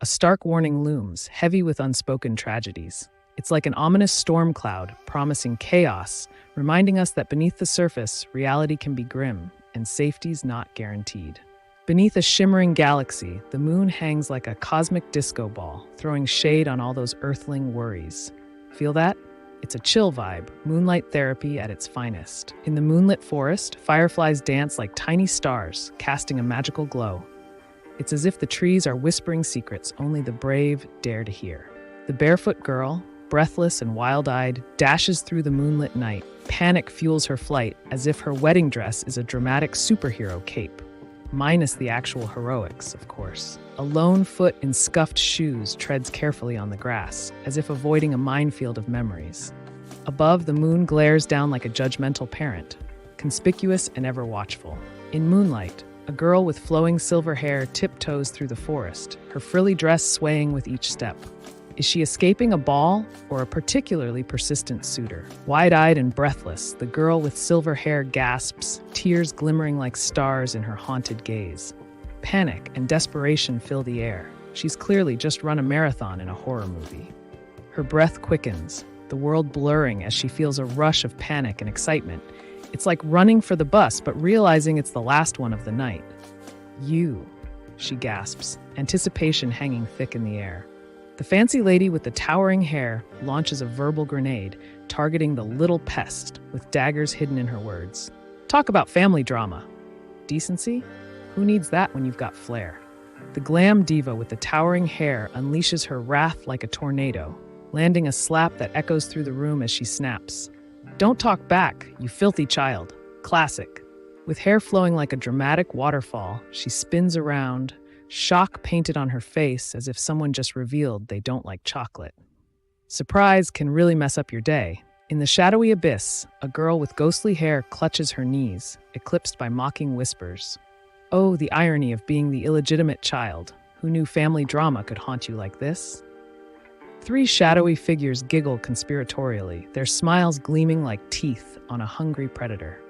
a stark warning looms, heavy with unspoken tragedies. It's like an ominous storm cloud, promising chaos, reminding us that beneath the surface, reality can be grim, and safety's not guaranteed. Beneath a shimmering galaxy, the moon hangs like a cosmic disco ball, throwing shade on all those earthling worries. Feel that? It's a chill vibe, moonlight therapy at its finest. In the moonlit forest, fireflies dance like tiny stars, casting a magical glow. It's as if the trees are whispering secrets only the brave dare to hear. The barefoot girl, breathless and wild-eyed, dashes through the moonlit night. Panic fuels her flight, as if her wedding dress is a dramatic superhero cape. Minus the actual heroics, of course. A lone foot in scuffed shoes treads carefully on the grass, as if avoiding a minefield of memories. Above, the moon glares down like a judgmental parent, conspicuous and ever watchful. In moonlight, a girl with flowing silver hair tiptoes through the forest, her frilly dress swaying with each step. Is she escaping a ball or a particularly persistent suitor? Wide-eyed and breathless, the girl with silver hair gasps, tears glimmering like stars in her haunted gaze. Panic and desperation fill the air. She's clearly just run a marathon in a horror movie. Her breath quickens, the world blurring as she feels a rush of panic and excitement. It's like running for the bus, but realizing it's the last one of the night. You, she gasps, anticipation hanging thick in the air. The fancy lady with the towering hair launches a verbal grenade, targeting the little pest with daggers hidden in her words. Talk about family drama. Decency? Who needs that when you've got flair? The glam diva with the towering hair unleashes her wrath like a tornado, landing a slap that echoes through the room as she snaps. Don't talk back, you filthy child. Classic. With hair flowing like a dramatic waterfall, she spins around, shock painted on her face as if someone just revealed they don't like chocolate. Surprise can really mess up your day. In the shadowy abyss, a girl with ghostly hair clutches her knees, eclipsed by mocking whispers. Oh, the irony of being the illegitimate child. Who knew family drama could haunt you like this? Three shadowy figures giggle conspiratorially, their smiles gleaming like teeth on a hungry predator.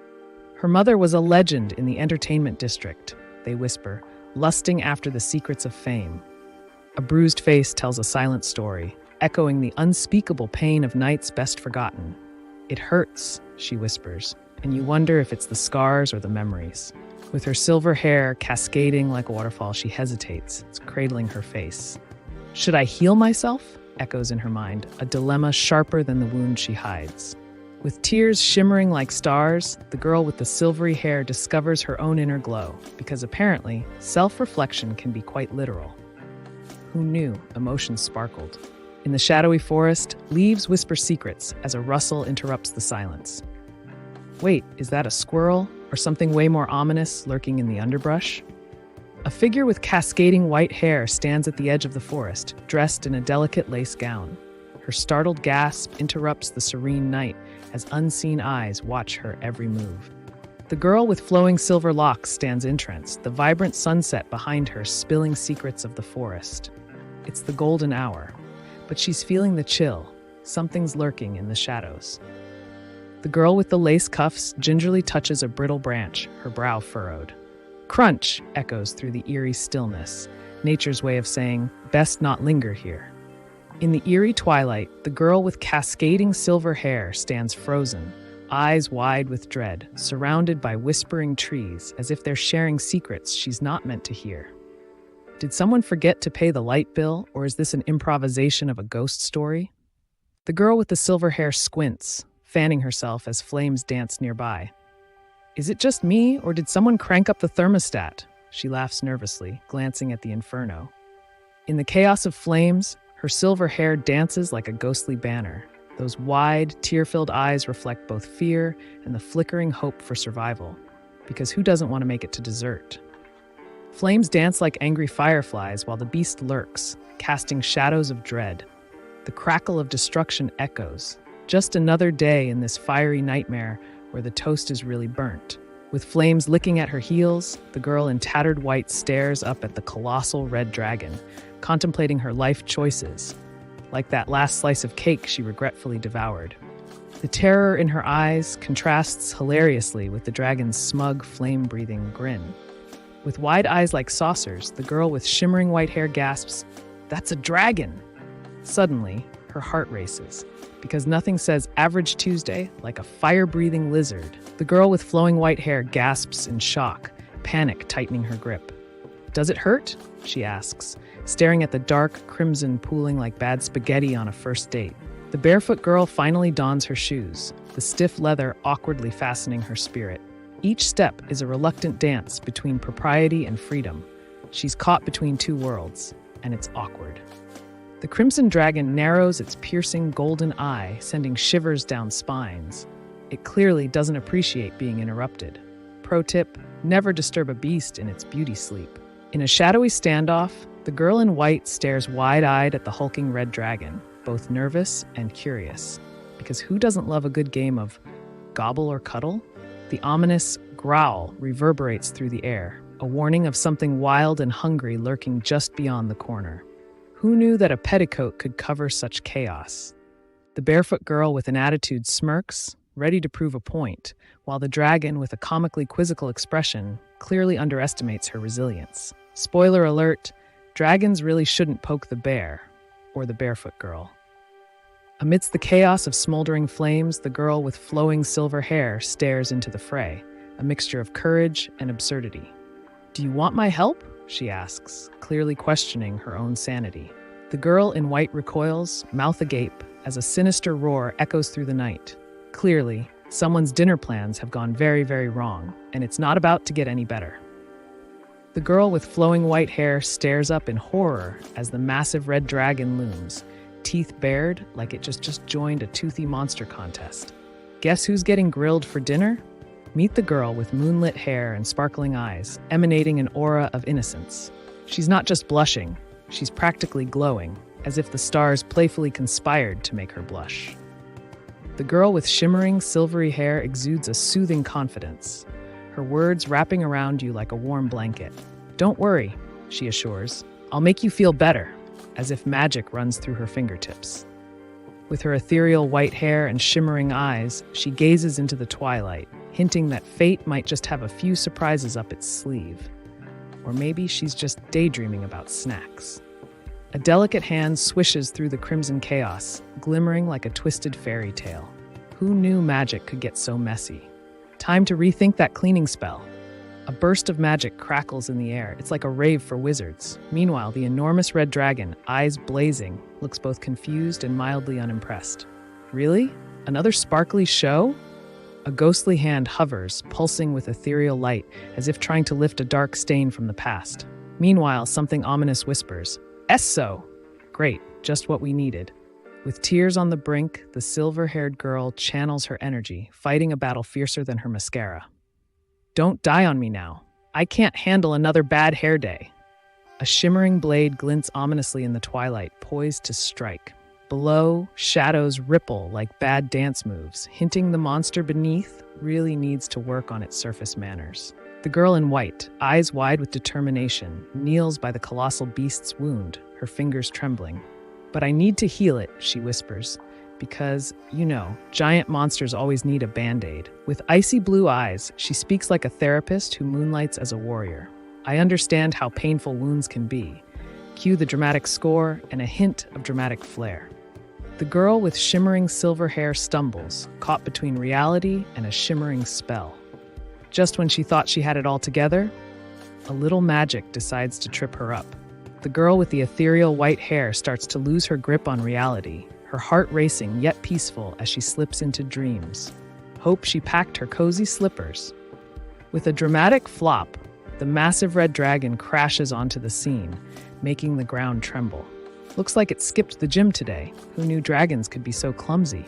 Her mother was a legend in the entertainment district, they whisper, lusting after the secrets of fame. A bruised face tells a silent story, echoing the unspeakable pain of nights best forgotten. It hurts, she whispers, and you wonder if it's the scars or the memories. With her silver hair cascading like a waterfall, she hesitates, cradling her face. Should I heal myself? Echoes in her mind, a dilemma sharper than the wound she hides. With tears shimmering like stars, the girl with the silvery hair discovers her own inner glow, because apparently, self-reflection can be quite literal. Who knew? Emotions sparkled. In the shadowy forest, leaves whisper secrets as a rustle interrupts the silence. Wait, is that a squirrel or something way more ominous lurking in the underbrush? A figure with cascading white hair stands at the edge of the forest, dressed in a delicate lace gown. Her startled gasp interrupts the serene night as unseen eyes watch her every move. The girl with flowing silver locks stands entranced, the vibrant sunset behind her spilling secrets of the forest. It's the golden hour, but she's feeling the chill. Something's lurking in the shadows. The girl with the lace cuffs gingerly touches a brittle branch, her brow furrowed. Crunch echoes through the eerie stillness, nature's way of saying, best not linger here. In the eerie twilight, the girl with cascading silver hair stands frozen, eyes wide with dread, surrounded by whispering trees as if they're sharing secrets she's not meant to hear. Did someone forget to pay the light bill, or is this an improvisation of a ghost story? The girl with the silver hair squints, fanning herself as flames dance nearby. Is it just me, or did someone crank up the thermostat? She laughs nervously, glancing at the inferno. In the chaos of flames, her silver hair dances like a ghostly banner. Those wide, tear-filled eyes reflect both fear and the flickering hope for survival. Because who doesn't want to make it to dessert? Flames dance like angry fireflies while the beast lurks, casting shadows of dread. The crackle of destruction echoes. Just another day in this fiery nightmare where the toast is really burnt. With flames licking at her heels, the girl in tattered white stares up at the colossal red dragon, contemplating her life choices, like that last slice of cake she regretfully devoured. The terror in her eyes contrasts hilariously with the dragon's smug, flame-breathing grin. With wide eyes like saucers, the girl with shimmering white hair gasps, That's a dragon! Suddenly, her heart races, because nothing says average Tuesday like a fire-breathing lizard. The girl with flowing white hair gasps in shock, panic tightening her grip. Does it hurt? She asks, staring at the dark crimson pooling like bad spaghetti on a first date. The barefoot girl finally dons her shoes, the stiff leather awkwardly fastening her spirit. Each step is a reluctant dance between propriety and freedom. She's caught between two worlds, and it's awkward. The crimson dragon narrows its piercing golden eye, sending shivers down spines. It clearly doesn't appreciate being interrupted. Pro tip: never disturb a beast in its beauty sleep. In a shadowy standoff, the girl in white stares wide-eyed at the hulking red dragon, both nervous and curious. Because who doesn't love a good game of gobble or cuddle? The ominous growl reverberates through the air, a warning of something wild and hungry lurking just beyond the corner. Who knew that a petticoat could cover such chaos? The barefoot girl with an attitude smirks, ready to prove a point, while the dragon with a comically quizzical expression clearly underestimates her resilience. Spoiler alert, dragons really shouldn't poke the bear, or the barefoot girl. Amidst the chaos of smoldering flames, the girl with flowing silver hair stares into the fray, a mixture of courage and absurdity. "Do you want my help?" she asks, clearly questioning her own sanity. The girl in white recoils, mouth agape, as a sinister roar echoes through the night. Clearly, someone's dinner plans have gone very, very wrong, and it's not about to get any better. The girl with flowing white hair stares up in horror as the massive red dragon looms, teeth bared like it just joined a toothy monster contest. Guess who's getting grilled for dinner? Meet the girl with moonlit hair and sparkling eyes, emanating an aura of innocence. She's not just blushing, she's practically glowing, as if the stars playfully conspired to make her blush. The girl with shimmering, silvery hair exudes a soothing confidence, her words wrapping around you like a warm blanket. "Don't worry," she assures. "I'll make you feel better," as if magic runs through her fingertips. With her ethereal white hair and shimmering eyes, she gazes into the twilight, hinting that fate might just have a few surprises up its sleeve. Or maybe she's just daydreaming about snacks. A delicate hand swishes through the crimson chaos, glimmering like a twisted fairy tale. Who knew magic could get so messy? Time to rethink that cleaning spell. A burst of magic crackles in the air. It's like a rave for wizards. Meanwhile, the enormous red dragon, eyes blazing, looks both confused and mildly unimpressed. Really? Another sparkly show? A ghostly hand hovers, pulsing with ethereal light, as if trying to lift a dark stain from the past. Meanwhile, something ominous whispers, "Esso!" Great, just what we needed. With tears on the brink, the silver-haired girl channels her energy, fighting a battle fiercer than her mascara. "Don't die on me now. I can't handle another bad hair day." A shimmering blade glints ominously in the twilight, poised to strike. Below, shadows ripple like bad dance moves, hinting the monster beneath really needs to work on its surface manners. The girl in white, eyes wide with determination, kneels by the colossal beast's wound, her fingers trembling. "But I need to heal it," she whispers, because, giant monsters always need a band-aid. With icy blue eyes, she speaks like a therapist who moonlights as a warrior. "I understand how painful wounds can be." Cue the dramatic score and a hint of dramatic flair. The girl with shimmering silver hair stumbles, caught between reality and a shimmering spell. Just when she thought she had it all together, a little magic decides to trip her up. The girl with the ethereal white hair starts to lose her grip on reality, her heart racing yet peaceful as she slips into dreams. Hope she packed her cozy slippers. With a dramatic flop, the massive red dragon crashes onto the scene, making the ground tremble. Looks like it skipped the gym today. Who knew dragons could be so clumsy?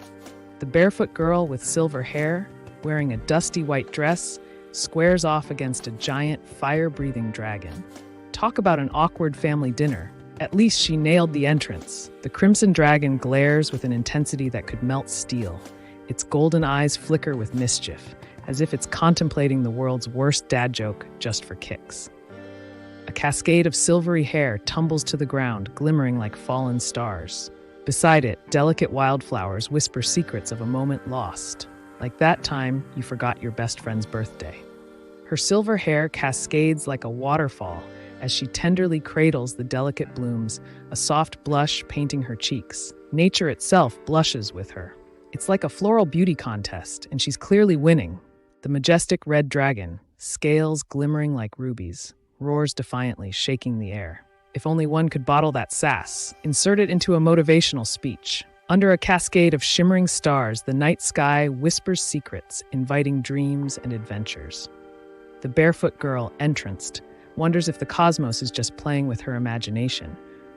The barefoot girl with silver hair, wearing a dusty white dress, squares off against a giant, fire-breathing dragon. Talk about an awkward family dinner. At least she nailed the entrance. The crimson dragon glares with an intensity that could melt steel. Its golden eyes flicker with mischief, as if it's contemplating the world's worst dad joke just for kicks. A cascade of silvery hair tumbles to the ground, glimmering like fallen stars. Beside it, delicate wildflowers whisper secrets of a moment lost, like that time you forgot your best friend's birthday. Her silver hair cascades like a waterfall as she tenderly cradles the delicate blooms, a soft blush painting her cheeks. Nature itself blushes with her. It's like a floral beauty contest, and she's clearly winning. The majestic red dragon, scales glimmering like rubies, roars defiantly, shaking the air. If only one could bottle that sass, insert it into a motivational speech. Under a cascade of shimmering stars, the night sky whispers secrets, inviting dreams and adventures. The barefoot girl, entranced, wonders if the cosmos is just playing with her imagination,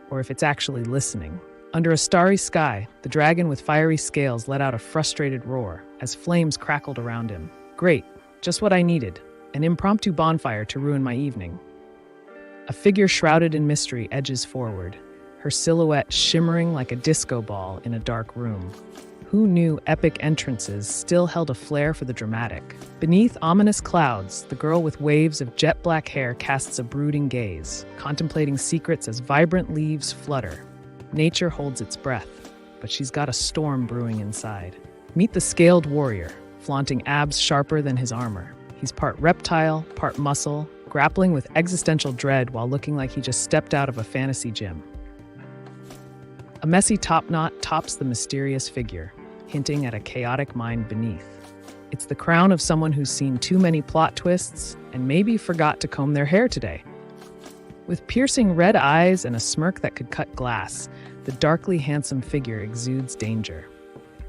or if it's actually listening. Under a starry sky, the dragon with fiery scales let out a frustrated roar as flames crackled around him. Great, just what I needed, an impromptu bonfire to ruin my evening. A figure shrouded in mystery edges forward, her silhouette shimmering like a disco ball in a dark room. Who knew epic entrances still held a flair for the dramatic? Beneath ominous clouds, the girl with waves of jet black hair casts a brooding gaze, contemplating secrets as vibrant leaves flutter. Nature holds its breath, but she's got a storm brewing inside. Meet the scaled warrior, flaunting abs sharper than his armor. He's part reptile, part muscle, grappling with existential dread while looking like he just stepped out of a fantasy gym. A messy top knot tops the mysterious figure, hinting at a chaotic mind beneath. It's the crown of someone who's seen too many plot twists and maybe forgot to comb their hair today. With piercing red eyes and a smirk that could cut glass, the darkly handsome figure exudes danger.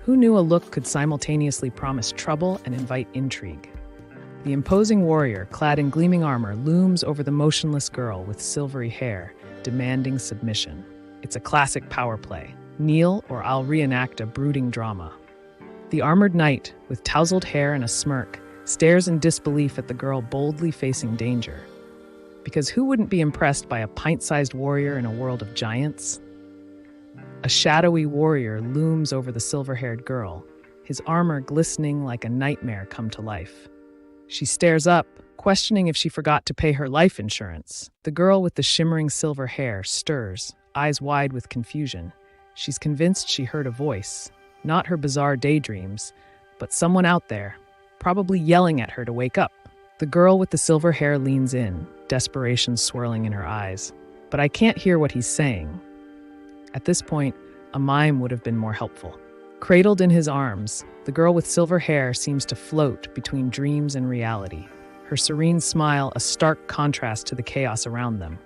Who knew a look could simultaneously promise trouble and invite intrigue? The imposing warrior, clad in gleaming armor, looms over the motionless girl with silvery hair, demanding submission. It's a classic power play. Kneel or I'll reenact a brooding drama. The armored knight, with tousled hair and a smirk, stares in disbelief at the girl boldly facing danger. Because who wouldn't be impressed by a pint-sized warrior in a world of giants? A shadowy warrior looms over the silver-haired girl, his armor glistening like a nightmare come to life. She stares up, questioning if she forgot to pay her life insurance. The girl with the shimmering silver hair stirs, eyes wide with confusion. She's convinced she heard a voice, not her bizarre daydreams, but someone out there, probably yelling at her to wake up. The girl with the silver hair leans in, desperation swirling in her eyes. But I can't hear what he's saying. At this point, a mime would have been more helpful. Cradled in his arms, the girl with silver hair seems to float between dreams and reality, her serene smile a stark contrast to the chaos around them.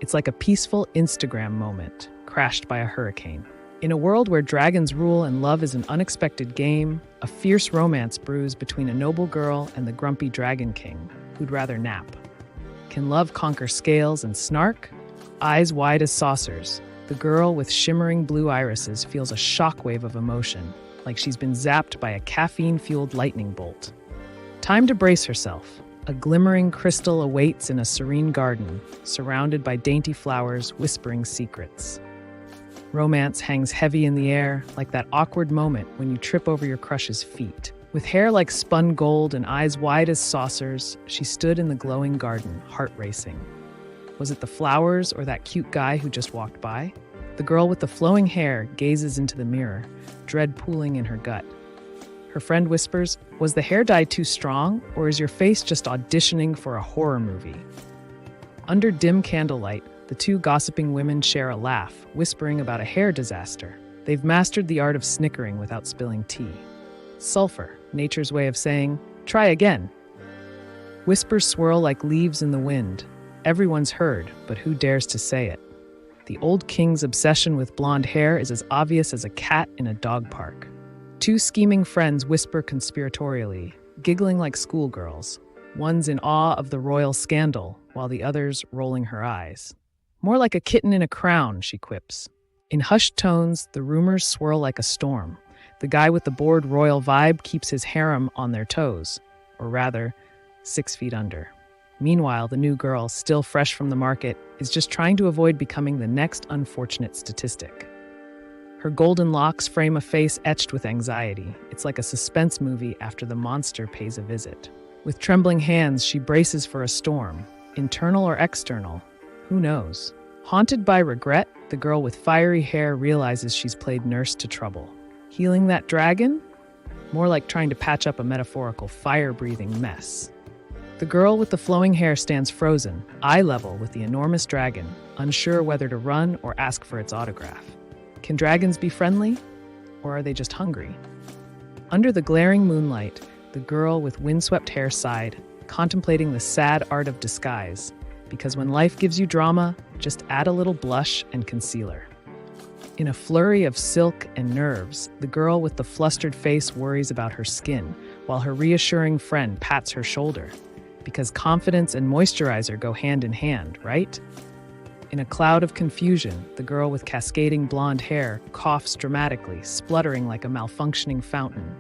It's like a peaceful Instagram moment, crashed by a hurricane. In a world where dragons rule and love is an unexpected game, a fierce romance brews between a noble girl and the grumpy dragon king, who'd rather nap. Can love conquer scales and snark? Eyes wide as saucers, the girl with shimmering blue irises feels a shockwave of emotion, like she's been zapped by a caffeine-fueled lightning bolt. Time to brace herself. A glimmering crystal awaits in a serene garden, surrounded by dainty flowers whispering secrets. Romance hangs heavy in the air, like that awkward moment when you trip over your crush's feet. With hair like spun gold and eyes wide as saucers, she stood in the glowing garden, heart racing. Was it the flowers or that cute guy who just walked by? The girl with the flowing hair gazes into the mirror, dread pooling in her gut. Her friend whispers, "Was the hair dye too strong, or is your face just auditioning for a horror movie?" Under dim candlelight, the two gossiping women share a laugh, whispering about a hair disaster. They've mastered the art of snickering without spilling tea. Sulfur, nature's way of saying, "Try again." Whispers swirl like leaves in the wind. Everyone's heard, but who dares to say it? The old king's obsession with blonde hair is as obvious as a cat in a dog park. Two scheming friends whisper conspiratorially, giggling like schoolgirls. One's in awe of the royal scandal, while the other's rolling her eyes. "More like a kitten in a crown," she quips. In hushed tones, the rumors swirl like a storm. The guy with the bored royal vibe keeps his harem on their toes, or rather, 6 feet under. Meanwhile, the new girl, still fresh from the market, is just trying to avoid becoming the next unfortunate statistic. Her golden locks frame a face etched with anxiety. It's like a suspense movie after the monster pays a visit. With trembling hands, she braces for a storm, internal or external. Who knows? Haunted by regret, the girl with fiery hair realizes she's played nurse to trouble. Healing that dragon? More like trying to patch up a metaphorical fire-breathing mess. The girl with the flowing hair stands frozen, eye level with the enormous dragon, unsure whether to run or ask for its autograph. Can dragons be friendly? Or are they just hungry? Under the glaring moonlight, the girl with windswept hair sighed, contemplating the sad art of disguise, because when life gives you drama, just add a little blush and concealer. In a flurry of silk and nerves, the girl with the flustered face worries about her skin, while her reassuring friend pats her shoulder. Because confidence and moisturizer go hand in hand, right? In a cloud of confusion, the girl with cascading blonde hair coughs dramatically, spluttering like a malfunctioning fountain.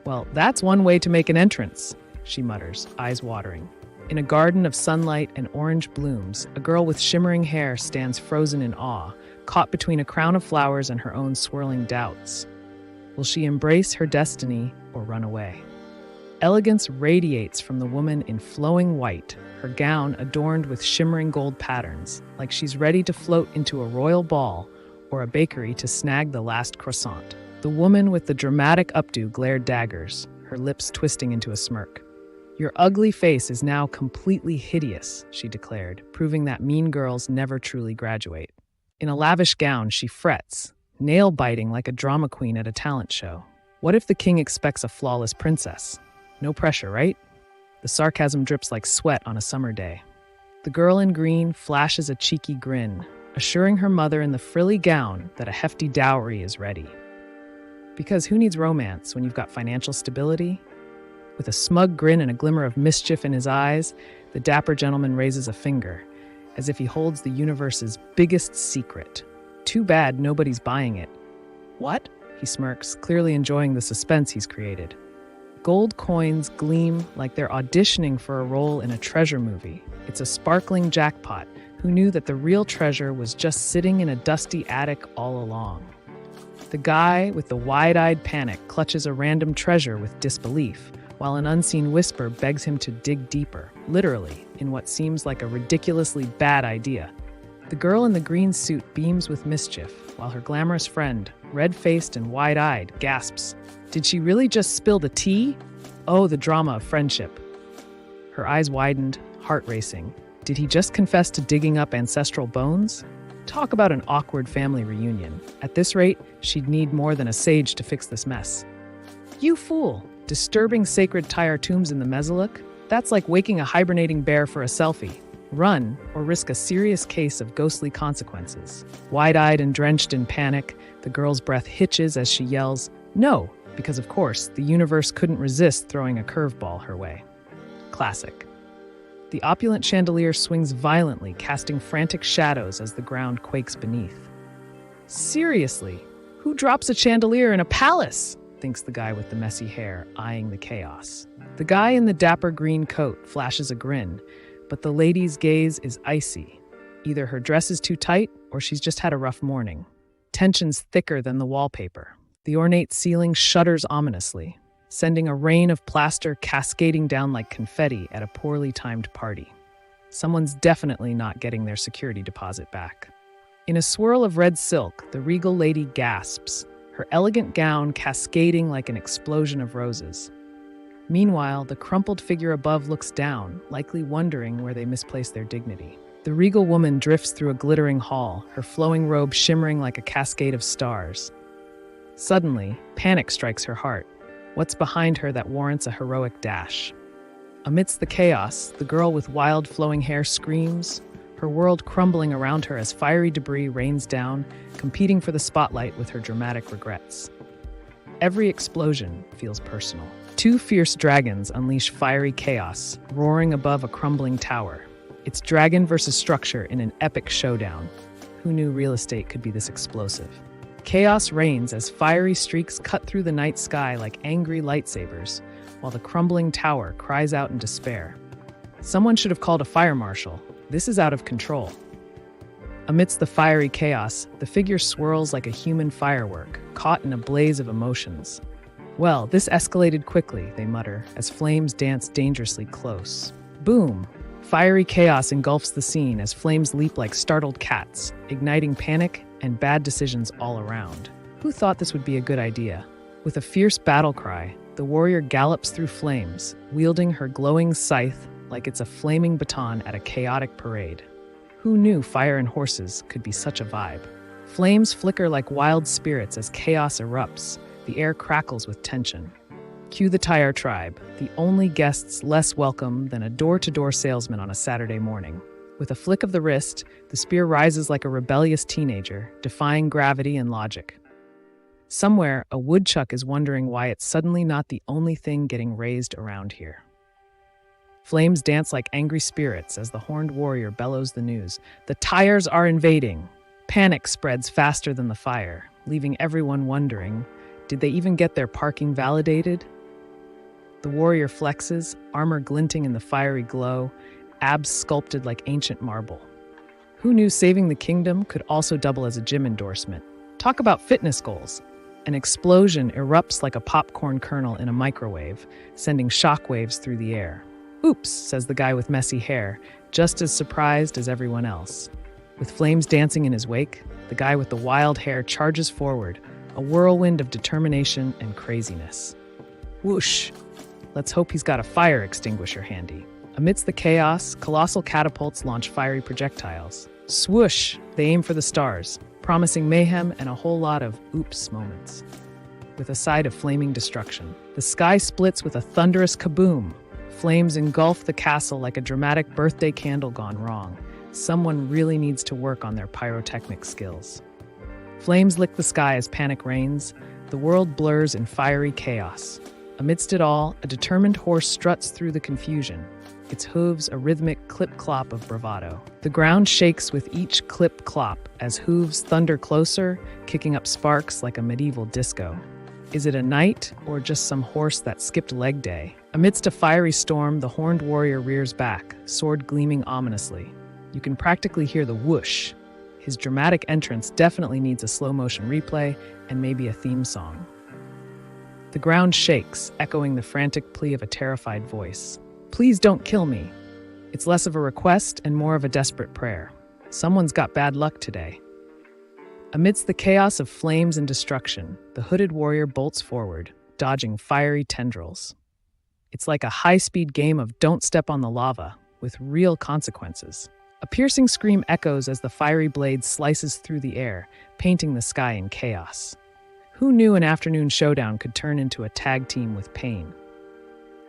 Well, that's one way to make an entrance, she mutters, eyes watering. In a garden of sunlight and orange blooms, a girl with shimmering hair stands frozen in awe, caught between a crown of flowers and her own swirling doubts. Will she embrace her destiny or run away? Elegance radiates from the woman in flowing white, her gown adorned with shimmering gold patterns, like she's ready to float into a royal ball or a bakery to snag the last croissant. The woman with the dramatic updo glared daggers, her lips twisting into a smirk. Your ugly face is now completely hideous, she declared, proving that mean girls never truly graduate. In a lavish gown, she frets, nail-biting like a drama queen at a talent show. What if the king expects a flawless princess? No pressure, right? The sarcasm drips like sweat on a summer day. The girl in green flashes a cheeky grin, assuring her mother in the frilly gown that a hefty dowry is ready. Because who needs romance when you've got financial stability? With a smug grin and a glimmer of mischief in his eyes, the dapper gentleman raises a finger, as if he holds the universe's biggest secret. Too bad nobody's buying it. What? He smirks, clearly enjoying the suspense he's created. Gold coins gleam like they're auditioning for a role in a treasure movie. It's a sparkling jackpot. Who knew that the real treasure was just sitting in a dusty attic all along? The guy with the wide-eyed panic clutches a random treasure with disbelief, while an unseen whisper begs him to dig deeper, literally, in what seems like a ridiculously bad idea. The girl in the green suit beams with mischief, while her glamorous friend, red-faced and wide-eyed, gasps, "Did she really just spill the tea?" Oh, the drama of friendship. Her eyes widened, heart racing. Did he just confess to digging up ancestral bones? Talk about an awkward family reunion. At this rate, she'd need more than a sage to fix this mess. You fool! Disturbing sacred Tyre tombs in the Mesolith? That's like waking a hibernating bear for a selfie. Run, or risk a serious case of ghostly consequences. Wide-eyed and drenched in panic, the girl's breath hitches as she yells, "No!" Because of course, the universe couldn't resist throwing a curveball her way. Classic. The opulent chandelier swings violently, casting frantic shadows as the ground quakes beneath. Seriously, who drops a chandelier in a palace? Thinks the guy with the messy hair, eyeing the chaos. The guy in the dapper green coat flashes a grin, but the lady's gaze is icy. Either her dress is too tight, or she's just had a rough morning. Tension's thicker than the wallpaper. The ornate ceiling shudders ominously, sending a rain of plaster cascading down like confetti at a poorly timed party. Someone's definitely not getting their security deposit back. In a swirl of red silk, the regal lady gasps, her elegant gown cascading like an explosion of roses. Meanwhile, the crumpled figure above looks down, likely wondering where they misplaced their dignity. The regal woman drifts through a glittering hall, her flowing robe shimmering like a cascade of stars. Suddenly, panic strikes her heart. What's behind her that warrants a heroic dash? Amidst the chaos, the girl with wild flowing hair screams, her world crumbling around her as fiery debris rains down, competing for the spotlight with her dramatic regrets. Every explosion feels personal. Two fierce dragons unleash fiery chaos, roaring above a crumbling tower. It's dragon versus structure in an epic showdown. Who knew real estate could be this explosive? Chaos reigns as fiery streaks cut through the night sky like angry lightsabers, while the crumbling tower cries out in despair. Someone should have called a fire marshal. This is out of control. Amidst the fiery chaos, the figure swirls like a human firework, caught in a blaze of emotions. Well, this escalated quickly, they mutter, as flames dance dangerously close. Boom! Fiery chaos engulfs the scene as flames leap like startled cats, igniting panic and bad decisions all around. Who thought this would be a good idea? With a fierce battle cry, the warrior gallops through flames, wielding her glowing scythe like it's a flaming baton at a chaotic parade. Who knew fire and horses could be such a vibe? Flames flicker like wild spirits as chaos erupts. The air crackles with tension. Cue the Tyre tribe, the only guests less welcome than a door-to-door salesman on a Saturday morning. With a flick of the wrist, the spear rises like a rebellious teenager, defying gravity and logic. Somewhere, a woodchuck is wondering why it's suddenly not the only thing getting raised around here. Flames dance like angry spirits as the horned warrior bellows the news. The Tyres are invading. Panic spreads faster than the fire, leaving everyone wondering, did they even get their parking validated? The warrior flexes, armor glinting in the fiery glow, abs sculpted like ancient marble. Who knew saving the kingdom could also double as a gym endorsement? Talk about fitness goals. An explosion erupts like a popcorn kernel in a microwave, sending shockwaves through the air. Oops, says the guy with messy hair, just as surprised as everyone else. With flames dancing in his wake, the guy with the wild hair charges forward, a whirlwind of determination and craziness. Whoosh! Let's hope he's got a fire extinguisher handy. Amidst the chaos, colossal catapults launch fiery projectiles. Swoosh! They aim for the stars, promising mayhem and a whole lot of oops moments. With a side of flaming destruction, the sky splits with a thunderous kaboom. Flames engulf the castle like a dramatic birthday candle gone wrong. Someone really needs to work on their pyrotechnic skills. Flames lick the sky as panic reigns. The world blurs in fiery chaos. Amidst it all, a determined horse struts through the confusion, its hooves a rhythmic clip-clop of bravado. The ground shakes with each clip-clop as hooves thunder closer, kicking up sparks like a medieval disco. Is it a knight or just some horse that skipped leg day? Amidst a fiery storm, the horned warrior rears back, sword gleaming ominously. You can practically hear the whoosh. His dramatic entrance definitely needs a slow-motion replay and maybe a theme song. The ground shakes, echoing the frantic plea of a terrified voice. Please don't kill me. It's less of a request and more of a desperate prayer. Someone's got bad luck today. Amidst the chaos of flames and destruction, the hooded warrior bolts forward, dodging fiery tendrils. It's like a high-speed game of don't step on the lava, with real consequences. A piercing scream echoes as the fiery blade slices through the air, painting the sky in chaos. Who knew an afternoon showdown could turn into a tag team with pain?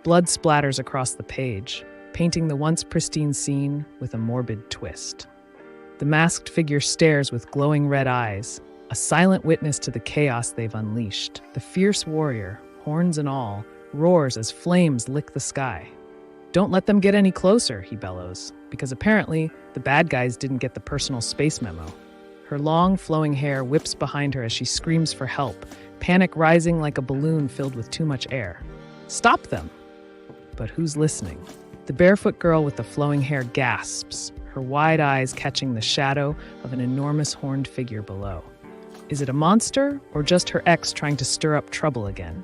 Blood splatters across the page, painting the once pristine scene with a morbid twist. The masked figure stares with glowing red eyes, a silent witness to the chaos they've unleashed. The fierce warrior, horns and all, roars as flames lick the sky. Don't let them get any closer, he bellows, because apparently the bad guys didn't get the personal space memo. Her long, flowing hair whips behind her as she screams for help, panic rising like a balloon filled with too much air. Stop them! But who's listening? The barefoot girl with the flowing hair gasps, her wide eyes catching the shadow of an enormous horned figure below. Is it a monster, or just her ex trying to stir up trouble again?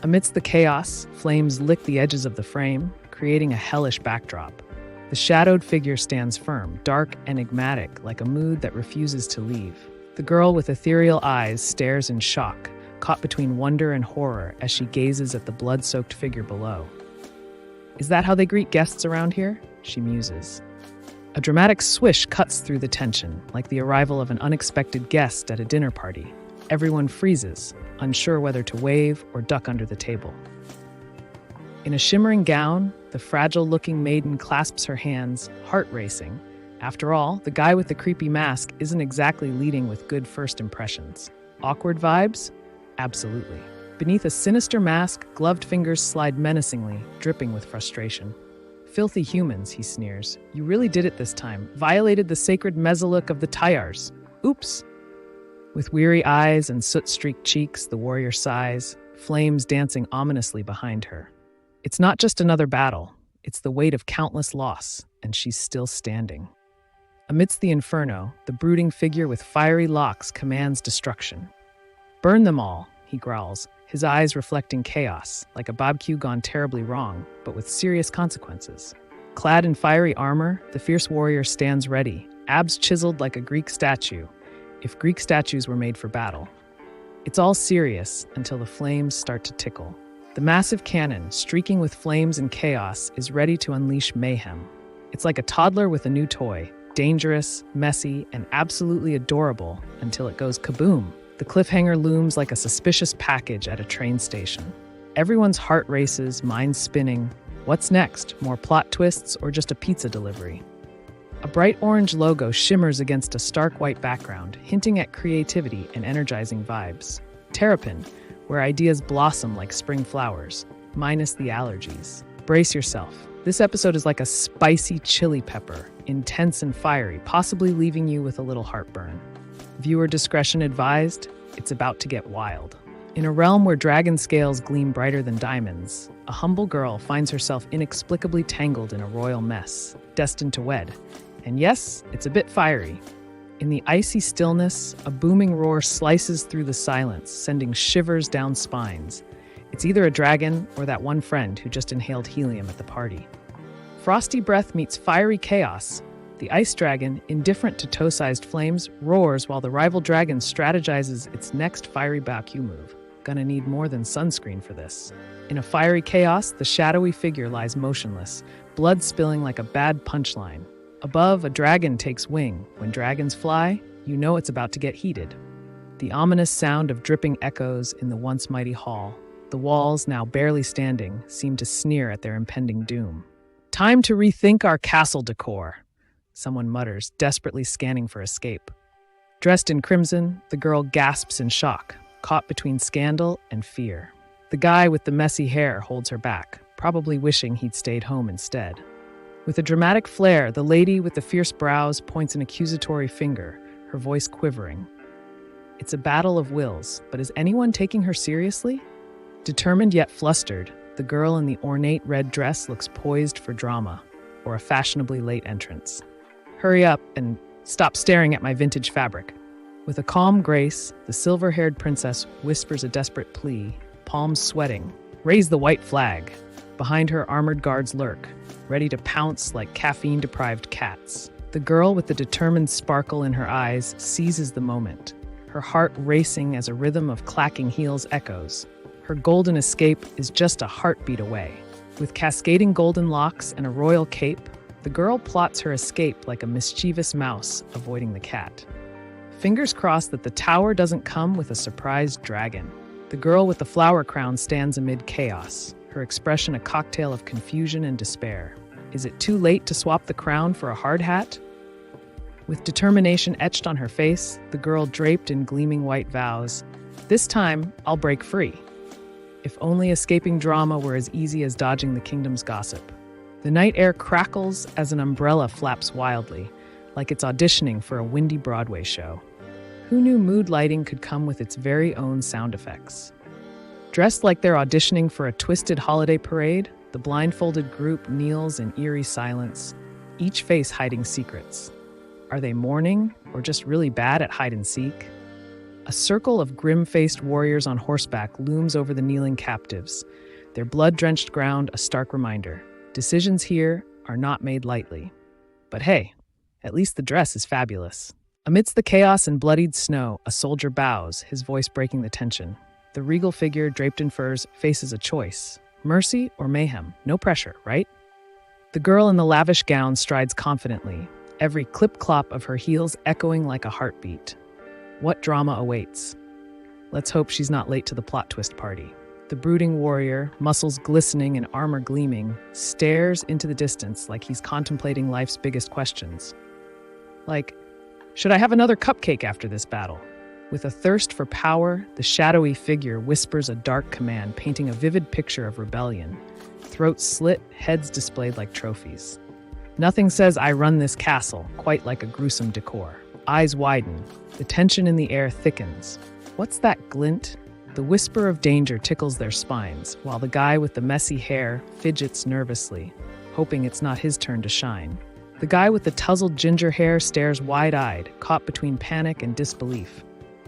Amidst the chaos, flames lick the edges of the frame, creating a hellish backdrop. The shadowed figure stands firm, dark, enigmatic, like a mood that refuses to leave. The girl with ethereal eyes stares in shock, caught between wonder and horror as she gazes at the blood-soaked figure below. Is that how they greet guests around here? She muses. A dramatic swish cuts through the tension, like the arrival of an unexpected guest at a dinner party. Everyone freezes, unsure whether to wave or duck under the table. In a shimmering gown, the fragile-looking maiden clasps her hands, heart racing. After all, the guy with the creepy mask isn't exactly leading with good first impressions. Awkward vibes? Absolutely. Beneath a sinister mask, gloved fingers slide menacingly, dripping with frustration. Filthy humans, he sneers. You really did it this time. Violated the sacred mezzalook of the Tyars. Oops. With weary eyes and soot-streaked cheeks, the warrior sighs, flames dancing ominously behind her. It's not just another battle. It's the weight of countless loss, and she's still standing. Amidst the inferno, the brooding figure with fiery locks commands destruction. Burn them all, he growls, his eyes reflecting chaos, like a barbecue gone terribly wrong, but with serious consequences. Clad in fiery armor, the fierce warrior stands ready, abs chiseled like a Greek statue, if Greek statues were made for battle. It's all serious until the flames start to tickle. The massive cannon, streaking with flames and chaos, is ready to unleash mayhem. It's like a toddler with a new toy, dangerous, messy, and absolutely adorable until it goes kaboom. The cliffhanger looms like a suspicious package at a train station. Everyone's heart races, minds spinning. What's next? More plot twists or just a pizza delivery? A bright orange logo shimmers against a stark white background, hinting at creativity and energizing vibes. Terrapin, where ideas blossom like spring flowers, minus the allergies. Brace yourself. This episode is like a spicy chili pepper, intense and fiery, possibly leaving you with a little heartburn. Viewer discretion advised, it's about to get wild. In a realm where dragon scales gleam brighter than diamonds, a humble girl finds herself inexplicably tangled in a royal mess, destined to wed. And yes, it's a bit fiery. In the icy stillness, a booming roar slices through the silence, sending shivers down spines. It's either a dragon or that one friend who just inhaled helium at the party. Frosty breath meets fiery chaos. The ice dragon, indifferent to toe-sized flames, roars while the rival dragon strategizes its next fiery Bakyu move. Gonna need more than sunscreen for this. In a fiery chaos, the shadowy figure lies motionless, blood spilling like a bad punchline. Above, a dragon takes wing. When dragons fly, you know it's about to get heated. The ominous sound of dripping echoes in the once mighty hall. The walls, now barely standing, seem to sneer at their impending doom. Time to rethink our castle decor, someone mutters, desperately scanning for escape. Dressed in crimson, the girl gasps in shock, caught between scandal and fear. The guy with the messy hair holds her back, probably wishing he'd stayed home instead. With a dramatic flair, the lady with the fierce brows points an accusatory finger, her voice quivering. It's a battle of wills, but is anyone taking her seriously? Determined yet flustered, the girl in the ornate red dress looks poised for drama, or a fashionably late entrance. Hurry up and stop staring at my vintage fabric. With a calm grace, the silver-haired princess whispers a desperate plea, palms sweating. Raise the white flag. Behind her, armored guards lurk, ready to pounce like caffeine-deprived cats. The girl with the determined sparkle in her eyes seizes the moment, her heart racing as a rhythm of clacking heels echoes. Her golden escape is just a heartbeat away. With cascading golden locks and a royal cape, the girl plots her escape like a mischievous mouse avoiding the cat. Fingers crossed that the tower doesn't come with a surprise dragon. The girl with the flower crown stands amid chaos, her expression a cocktail of confusion and despair. Is it too late to swap the crown for a hard hat? With determination etched on her face, the girl draped in gleaming white vows, "This time, I'll break free." If only escaping drama were as easy as dodging the kingdom's gossip. The night air crackles as an umbrella flaps wildly, like it's auditioning for a windy Broadway show. Who knew mood lighting could come with its very own sound effects? Dressed like they're auditioning for a twisted holiday parade, the blindfolded group kneels in eerie silence, each face hiding secrets. Are they mourning or just really bad at hide and seek? A circle of grim-faced warriors on horseback looms over the kneeling captives, their blood-drenched ground a stark reminder. Decisions here are not made lightly. But hey, at least the dress is fabulous. Amidst the chaos and bloodied snow, a soldier bows, his voice breaking the tension. The regal figure, draped in furs, faces a choice. Mercy or mayhem? No pressure, right? The girl in the lavish gown strides confidently, every clip-clop of her heels echoing like a heartbeat. What drama awaits? Let's hope she's not late to the plot twist party. The brooding warrior, muscles glistening and armor gleaming, stares into the distance like he's contemplating life's biggest questions. Like, should I have another cupcake after this battle? With a thirst for power, the shadowy figure whispers a dark command, painting a vivid picture of rebellion. Throats slit, heads displayed like trophies. Nothing says I run this castle quite like a gruesome decor. Eyes widen, the tension in the air thickens. What's that glint? The whisper of danger tickles their spines, while the guy with the messy hair fidgets nervously, hoping it's not his turn to shine. The guy with the tousled ginger hair stares wide-eyed, caught between panic and disbelief.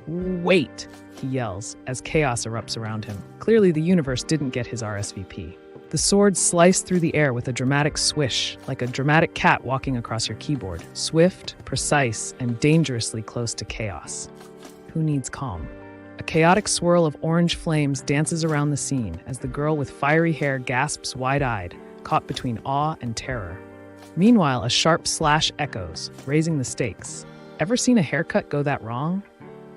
"Wait!" he yells as chaos erupts around him. Clearly the universe didn't get his RSVP. The swords slice through the air with a dramatic swish, like a dramatic cat walking across your keyboard. Swift, precise, and dangerously close to chaos. Who needs calm? A chaotic swirl of orange flames dances around the scene as the girl with fiery hair gasps wide-eyed, caught between awe and terror. Meanwhile, a sharp slash echoes, raising the stakes. Ever seen a haircut go that wrong?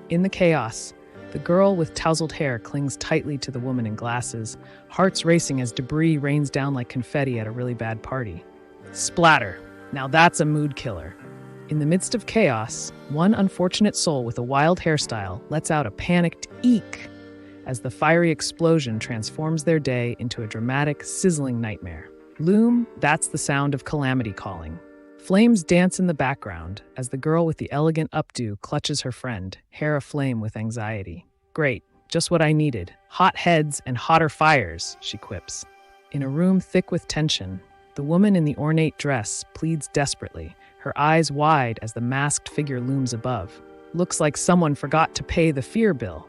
In the chaos, the girl with tousled hair clings tightly to the woman in glasses, hearts racing as debris rains down like confetti at a really bad party. Splatter! Now that's a mood killer. In the midst of chaos, one unfortunate soul with a wild hairstyle lets out a panicked eek as the fiery explosion transforms their day into a dramatic, sizzling nightmare. Loom, that's the sound of calamity calling. Flames dance in the background as the girl with the elegant updo clutches her friend, hair aflame with anxiety. Great, just what I needed. Hot heads and hotter fires, she quips. In a room thick with tension, the woman in the ornate dress pleads desperately, her eyes wide as the masked figure looms above. Looks like someone forgot to pay the fear bill.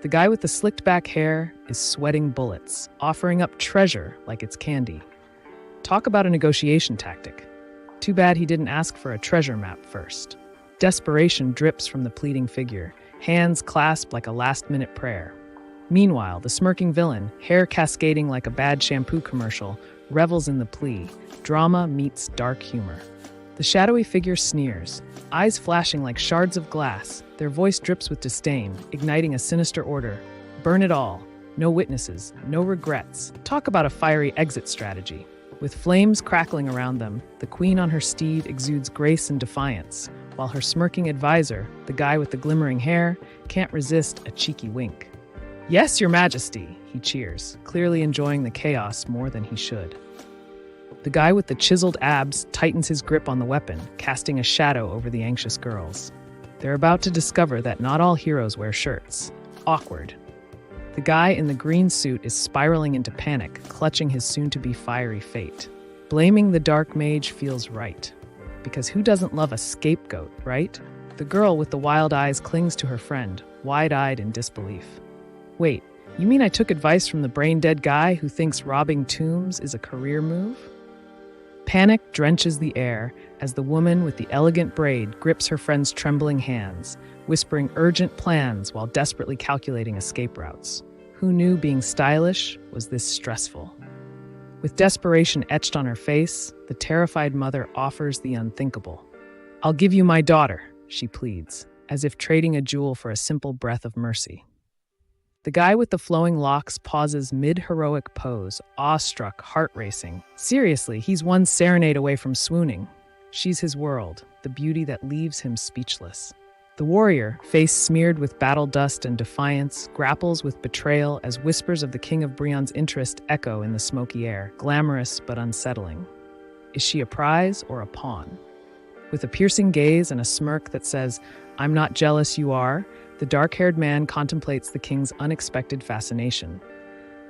The guy with the slicked back hair is sweating bullets, offering up treasure like it's candy. Talk about a negotiation tactic. Too bad he didn't ask for a treasure map first. Desperation drips from the pleading figure, hands clasped like a last-minute prayer. Meanwhile, the smirking villain, hair cascading like a bad shampoo commercial, revels in the plea. Drama meets dark humor. The shadowy figure sneers, eyes flashing like shards of glass. Their voice drips with disdain, igniting a sinister order. Burn it all. No witnesses, no regrets. Talk about a fiery exit strategy. With flames crackling around them, the queen on her steed exudes grace and defiance, while her smirking advisor, the guy with the glimmering hair, can't resist a cheeky wink. Yes, your majesty, he cheers, clearly enjoying the chaos more than he should. The guy with the chiseled abs tightens his grip on the weapon, casting a shadow over the anxious girls. They're about to discover that not all heroes wear shirts. Awkward. The guy in the green suit is spiraling into panic, clutching his soon-to-be fiery fate. Blaming the dark mage feels right. Because who doesn't love a scapegoat, right? The girl with the wild eyes clings to her friend, wide-eyed in disbelief. Wait, you mean I took advice from the brain-dead guy who thinks robbing tombs is a career move? Panic drenches the air as the woman with the elegant braid grips her friend's trembling hands, whispering urgent plans while desperately calculating escape routes. Who knew being stylish was this stressful? With desperation etched on her face, the terrified mother offers the unthinkable. "I'll give you my daughter," she pleads, as if trading a jewel for a simple breath of mercy. The guy with the flowing locks pauses mid-heroic pose, awestruck, heart-racing. Seriously, he's one serenade away from swooning. She's his world, the beauty that leaves him speechless. The warrior, face smeared with battle dust and defiance, grapples with betrayal as whispers of the King of Brion's interest echo in the smoky air, glamorous but unsettling. Is she a prize or a pawn? With a piercing gaze and a smirk that says, "I'm not jealous, you are," the dark-haired man contemplates the king's unexpected fascination.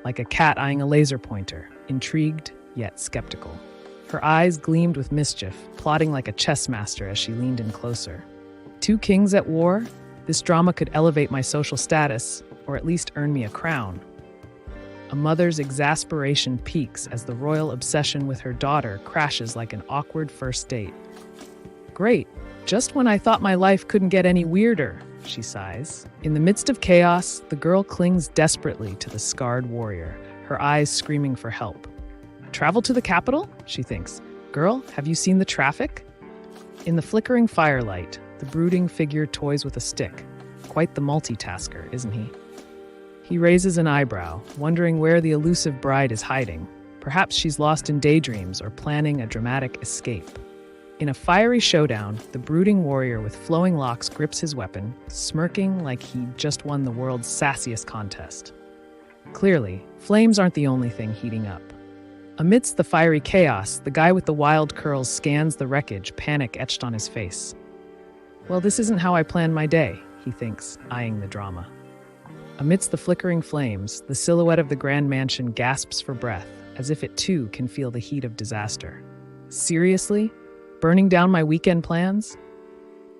Like a cat eyeing a laser pointer, intrigued yet skeptical. Her eyes gleamed with mischief, plotting like a chess master as she leaned in closer. Two kings at war? This drama could elevate my social status, or at least earn me a crown. A mother's exasperation peaks as the royal obsession with her daughter crashes like an awkward first date. Great, just when I thought my life couldn't get any weirder, she sighs. In the midst of chaos, the girl clings desperately to the scarred warrior, her eyes screaming for help. Travel to the capital? She thinks. Girl, have you seen the traffic? In the flickering firelight, the brooding figure toys with a stick. Quite the multitasker, isn't he? He raises an eyebrow, wondering where the elusive bride is hiding. Perhaps she's lost in daydreams or planning a dramatic escape. In a fiery showdown, the brooding warrior with flowing locks grips his weapon, smirking like he just won the world's sassiest contest. Clearly, flames aren't the only thing heating up. Amidst the fiery chaos, the guy with the wild curls scans the wreckage, panic etched on his face. Well, this isn't how I planned my day, he thinks, eyeing the drama. Amidst the flickering flames, the silhouette of the grand mansion gasps for breath, as if it too can feel the heat of disaster. Seriously? Burning down my weekend plans?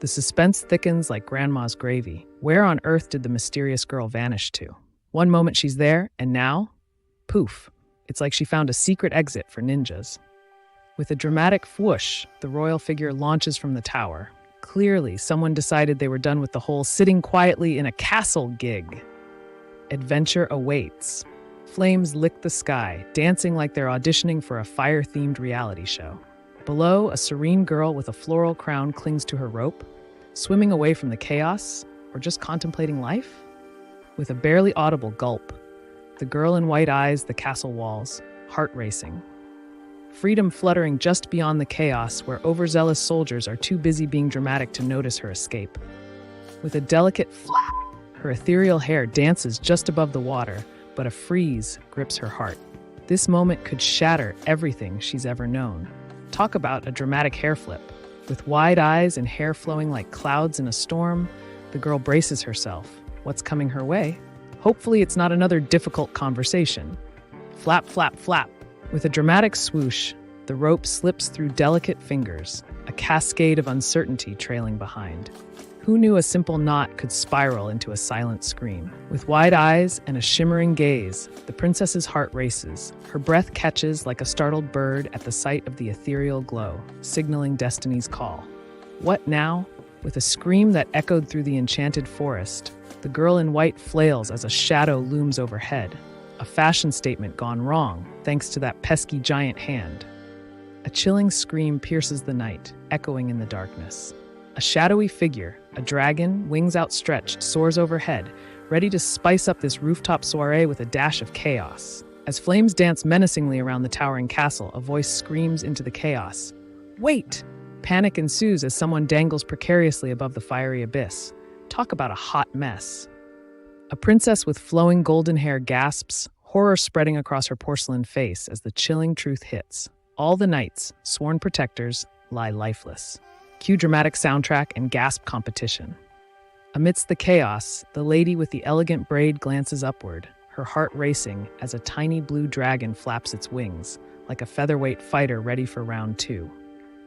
The suspense thickens like grandma's gravy. Where on earth did the mysterious girl vanish to? One moment she's there, and now? Poof. It's like she found a secret exit for ninjas. With a dramatic whoosh, the royal figure launches from the tower, Clearly, someone decided they were done with the whole sitting quietly in a castle gig. Adventure awaits. Flames lick the sky, dancing like they're auditioning for a fire-themed reality show. Below, a serene girl with a floral crown clings to her rope, swimming away from the chaos, or just contemplating life? With a barely audible gulp, the girl in white eyes the castle walls, heart racing. Freedom fluttering just beyond the chaos where overzealous soldiers are too busy being dramatic to notice her escape. With a delicate flap, her ethereal hair dances just above the water, but a freeze grips her heart. This moment could shatter everything she's ever known. Talk about a dramatic hair flip. With wide eyes and hair flowing like clouds in a storm, the girl braces herself. What's coming her way? Hopefully it's not another difficult conversation. Flap, flap, flap. With a dramatic swoosh, the rope slips through delicate fingers, a cascade of uncertainty trailing behind. Who knew a simple knot could spiral into a silent scream? With wide eyes and a shimmering gaze, the princess's heart races. Her breath catches like a startled bird at the sight of the ethereal glow, signaling destiny's call. What now? With a scream that echoed through the enchanted forest, the girl in white flails as a shadow looms overhead. A fashion statement gone wrong, thanks to that pesky giant hand. A chilling scream pierces the night, echoing in the darkness. A shadowy figure, a dragon, wings outstretched, soars overhead, ready to spice up this rooftop soiree with a dash of chaos. As flames dance menacingly around the towering castle, a voice screams into the chaos. Wait! Panic ensues as someone dangles precariously above the fiery abyss. Talk about a hot mess. A princess with flowing golden hair gasps, horror spreading across her porcelain face as the chilling truth hits. All the knights, sworn protectors, lie lifeless. Cue dramatic soundtrack and gasp competition. Amidst the chaos, the lady with the elegant braid glances upward, her heart racing as a tiny blue dragon flaps its wings, like a featherweight fighter ready for round two.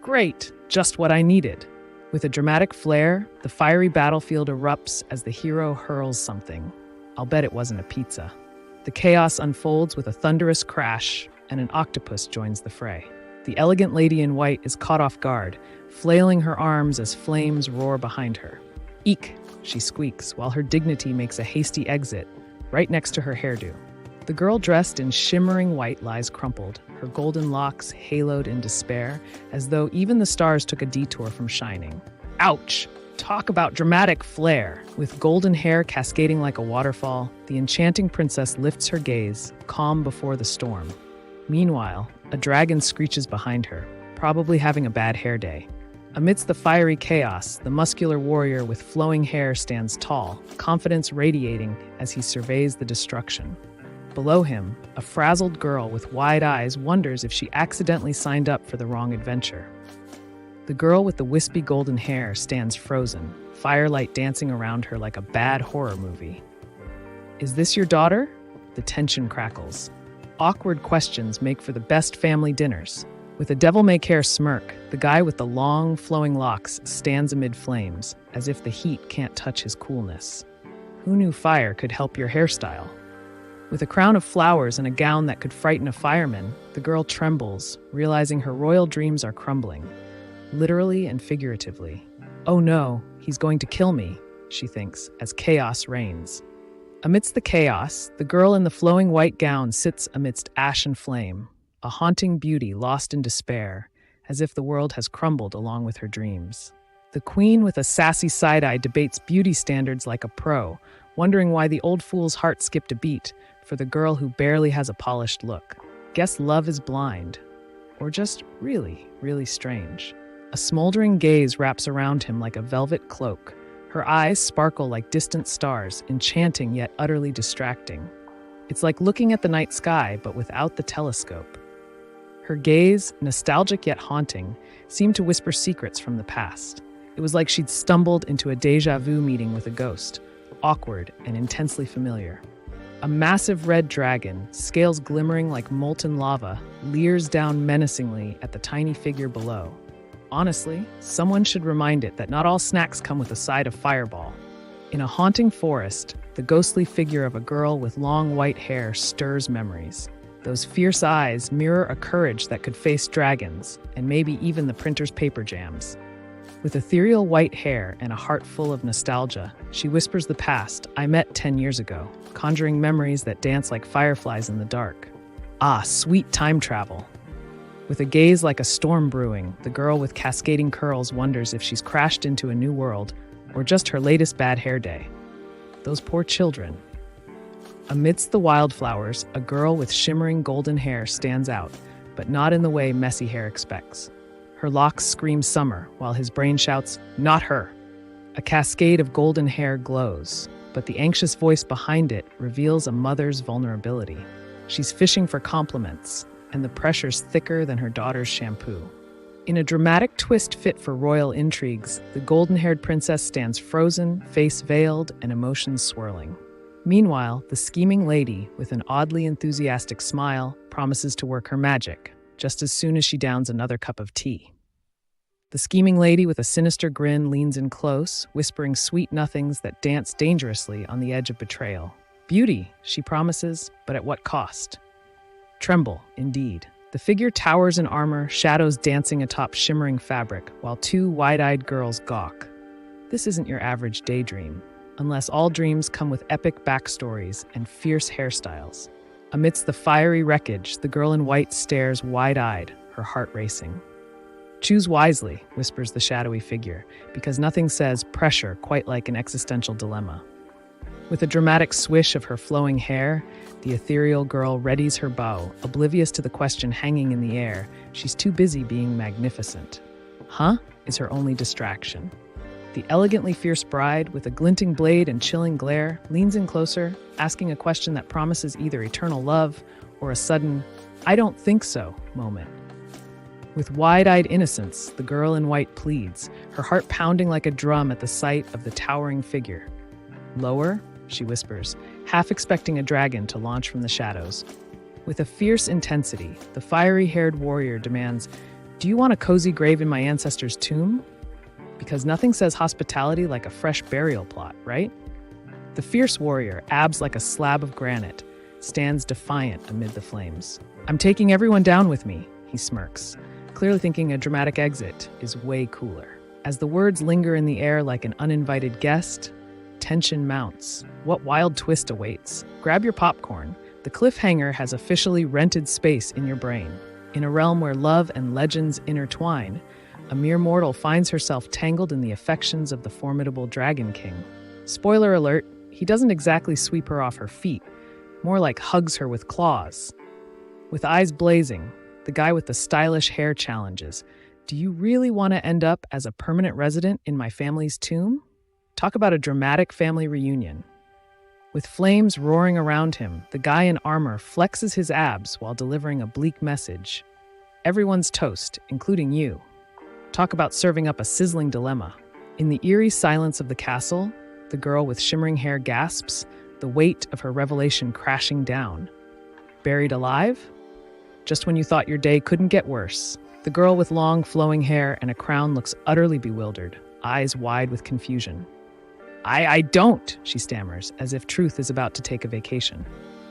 Great! Just what I needed. With a dramatic flair, the fiery battlefield erupts as the hero hurls something. I'll bet it wasn't a pizza. The chaos unfolds with a thunderous crash, and an octopus joins the fray. The elegant lady in white is caught off guard, flailing her arms as flames roar behind her. Eek, she squeaks, while her dignity makes a hasty exit, right next to her hairdo. The girl dressed in shimmering white lies crumpled, her golden locks haloed in despair, as though even the stars took a detour from shining. Ouch! Talk about dramatic flair. With golden hair cascading like a waterfall, the enchanting princess lifts her gaze, calm before the storm. Meanwhile, a dragon screeches behind her, probably having a bad hair day. Amidst the fiery chaos, the muscular warrior with flowing hair stands tall, confidence radiating as he surveys the destruction. Below him, a frazzled girl with wide eyes wonders if she accidentally signed up for the wrong adventure. The girl with the wispy golden hair stands frozen, firelight dancing around her like a bad horror movie. Is this your daughter? The tension crackles. Awkward questions make for the best family dinners. With a devil-may-care smirk, the guy with the long, flowing locks stands amid flames, as if the heat can't touch his coolness. Who knew fire could help your hairstyle? With a crown of flowers and a gown that could frighten a fireman, the girl trembles, realizing her royal dreams are crumbling, literally and figuratively. Oh no, he's going to kill me, she thinks, as chaos reigns. Amidst the chaos, the girl in the flowing white gown sits amidst ash and flame, a haunting beauty lost in despair, as if the world has crumbled along with her dreams. The queen with a sassy side-eye debates beauty standards like a pro, wondering why the old fool's heart skipped a beat for the girl who barely has a polished look. Guess love is blind, or just really, really strange. A smoldering gaze wraps around him like a velvet cloak. Her eyes sparkle like distant stars, enchanting yet utterly distracting. It's like looking at the night sky, but without the telescope. Her gaze, nostalgic yet haunting, seemed to whisper secrets from the past. It was like she'd stumbled into a déjà vu meeting with a ghost, awkward and intensely familiar. A massive red dragon, scales glimmering like molten lava, leers down menacingly at the tiny figure below. Honestly, someone should remind it that not all snacks come with a side of fireball. In a haunting forest, the ghostly figure of a girl with long white hair stirs memories. Those fierce eyes mirror a courage that could face dragons, and maybe even the printer's paper jams. With ethereal white hair and a heart full of nostalgia, she whispers the past I met 10 years ago, conjuring memories that dance like fireflies in the dark. Ah, sweet time travel. With a gaze like a storm brewing, the girl with cascading curls wonders if she's crashed into a new world or just her latest bad hair day. Those poor children. Amidst the wildflowers, a girl with shimmering golden hair stands out, but not in the way messy hair expects. Her locks scream summer, while his brain shouts, "Not her!" A cascade of golden hair glows, but the anxious voice behind it reveals a mother's vulnerability. She's fishing for compliments, and the pressure's thicker than her daughter's shampoo. In a dramatic twist fit for royal intrigues, the golden-haired princess stands frozen, face veiled, and emotions swirling. Meanwhile, the scheming lady, with an oddly enthusiastic smile, promises to work her magic, just as soon as she downs another cup of tea. The scheming lady with a sinister grin leans in close, whispering sweet nothings that dance dangerously on the edge of betrayal. Beauty, she promises, but at what cost? Tremble, indeed. The figure towers in armor, shadows dancing atop shimmering fabric, while two wide-eyed girls gawk. This isn't your average daydream, unless all dreams come with epic backstories and fierce hairstyles. Amidst the fiery wreckage, the girl in white stares wide-eyed, her heart racing. Choose wisely, whispers the shadowy figure, because nothing says pressure quite like an existential dilemma. With a dramatic swish of her flowing hair, the ethereal girl readies her bow, oblivious to the question hanging in the air. She's too busy being magnificent. Huh? Is her only distraction. The elegantly fierce bride, with a glinting blade and chilling glare, leans in closer, asking a question that promises either eternal love or a sudden, "I don't think so" moment. With wide-eyed innocence, the girl in white pleads, her heart pounding like a drum at the sight of the towering figure. "Lower," she whispers, half expecting a dragon to launch from the shadows. With a fierce intensity, the fiery-haired warrior demands, "Do you want a cozy grave in my ancestor's tomb?" Because nothing says hospitality like a fresh burial plot, right? The fierce warrior, abs like a slab of granite, stands defiant amid the flames. "I'm taking everyone down with me," he smirks, clearly thinking a dramatic exit is way cooler. As the words linger in the air like an uninvited guest, tension mounts. What wild twist awaits? Grab your popcorn. The cliffhanger has officially rented space in your brain. In a realm where love and legends intertwine, a mere mortal finds herself tangled in the affections of the formidable Dragon King. Spoiler alert, he doesn't exactly sweep her off her feet, more like hugs her with claws. With eyes blazing, the guy with the stylish hair challenges, "Do you really want to end up as a permanent resident in my family's tomb?" Talk about a dramatic family reunion. With flames roaring around him, the guy in armor flexes his abs while delivering a bleak message. Everyone's toast, including you. Talk about serving up a sizzling dilemma. In the eerie silence of the castle, the girl with shimmering hair gasps, the weight of her revelation crashing down. Buried alive? Just when you thought your day couldn't get worse, the girl with long, flowing hair and a crown looks utterly bewildered, eyes wide with confusion. I don't," she stammers, as if truth is about to take a vacation.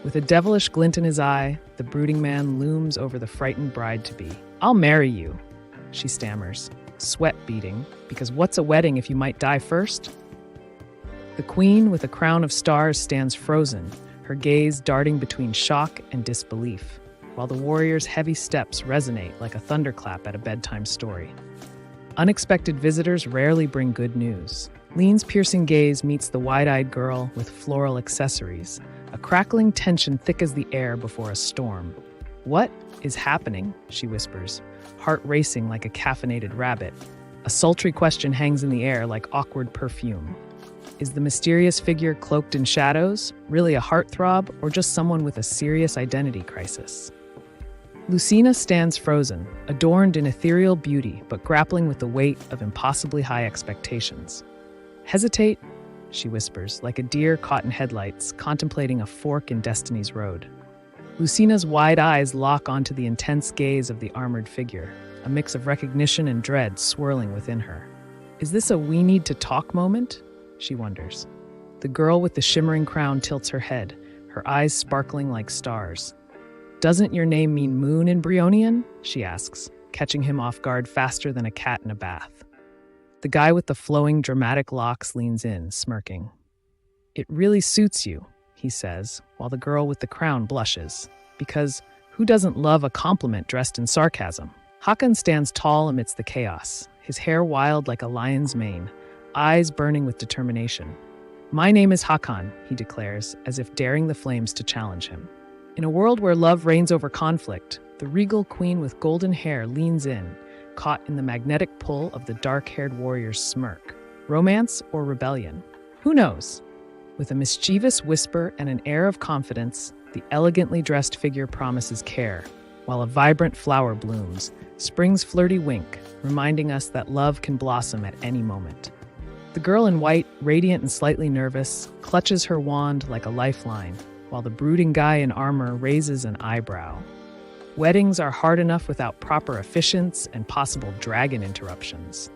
With a devilish glint in his eye, the brooding man looms over the frightened bride-to-be. "I'll marry you," she stammers, sweat beading, because what's a wedding if you might die first? The queen with a crown of stars stands frozen, her gaze darting between shock and disbelief, while the warrior's heavy steps resonate like a thunderclap at a bedtime story. Unexpected visitors rarely bring good news. Lean's piercing gaze meets the wide-eyed girl with floral accessories, a crackling tension thick as the air before a storm. "What is happening?" she whispers, heart racing like a caffeinated rabbit. A sultry question hangs in the air like awkward perfume. Is the mysterious figure cloaked in shadows really a heartthrob or just someone with a serious identity crisis? Lucina stands frozen, adorned in ethereal beauty but grappling with the weight of impossibly high expectations. "Hesitate," she whispers, like a deer caught in headlights, contemplating a fork in destiny's road. Lucina's wide eyes lock onto the intense gaze of the armored figure, a mix of recognition and dread swirling within her. Is this a "we need to talk" moment? She wonders. The girl with the shimmering crown tilts her head, her eyes sparkling like stars. "Doesn't your name mean moon in Brionian?" she asks, catching him off guard faster than a cat in a bath. The guy with the flowing, dramatic locks leans in, smirking. "It really suits you," he says, while the girl with the crown blushes. Because who doesn't love a compliment dressed in sarcasm? Hakan stands tall amidst the chaos, his hair wild like a lion's mane, eyes burning with determination. "My name is Hakan," he declares, as if daring the flames to challenge him. In a world where love reigns over conflict, the regal queen with golden hair leans in, caught in the magnetic pull of the dark-haired warrior's smirk. Romance or rebellion? Who knows? With a mischievous whisper and an air of confidence, the elegantly dressed figure promises care, while a vibrant flower blooms, spring's flirty wink, reminding us that love can blossom at any moment. The girl in white, radiant and slightly nervous, clutches her wand like a lifeline, while the brooding guy in armor raises an eyebrow. Weddings are hard enough without proper officiants and possible dragon interruptions.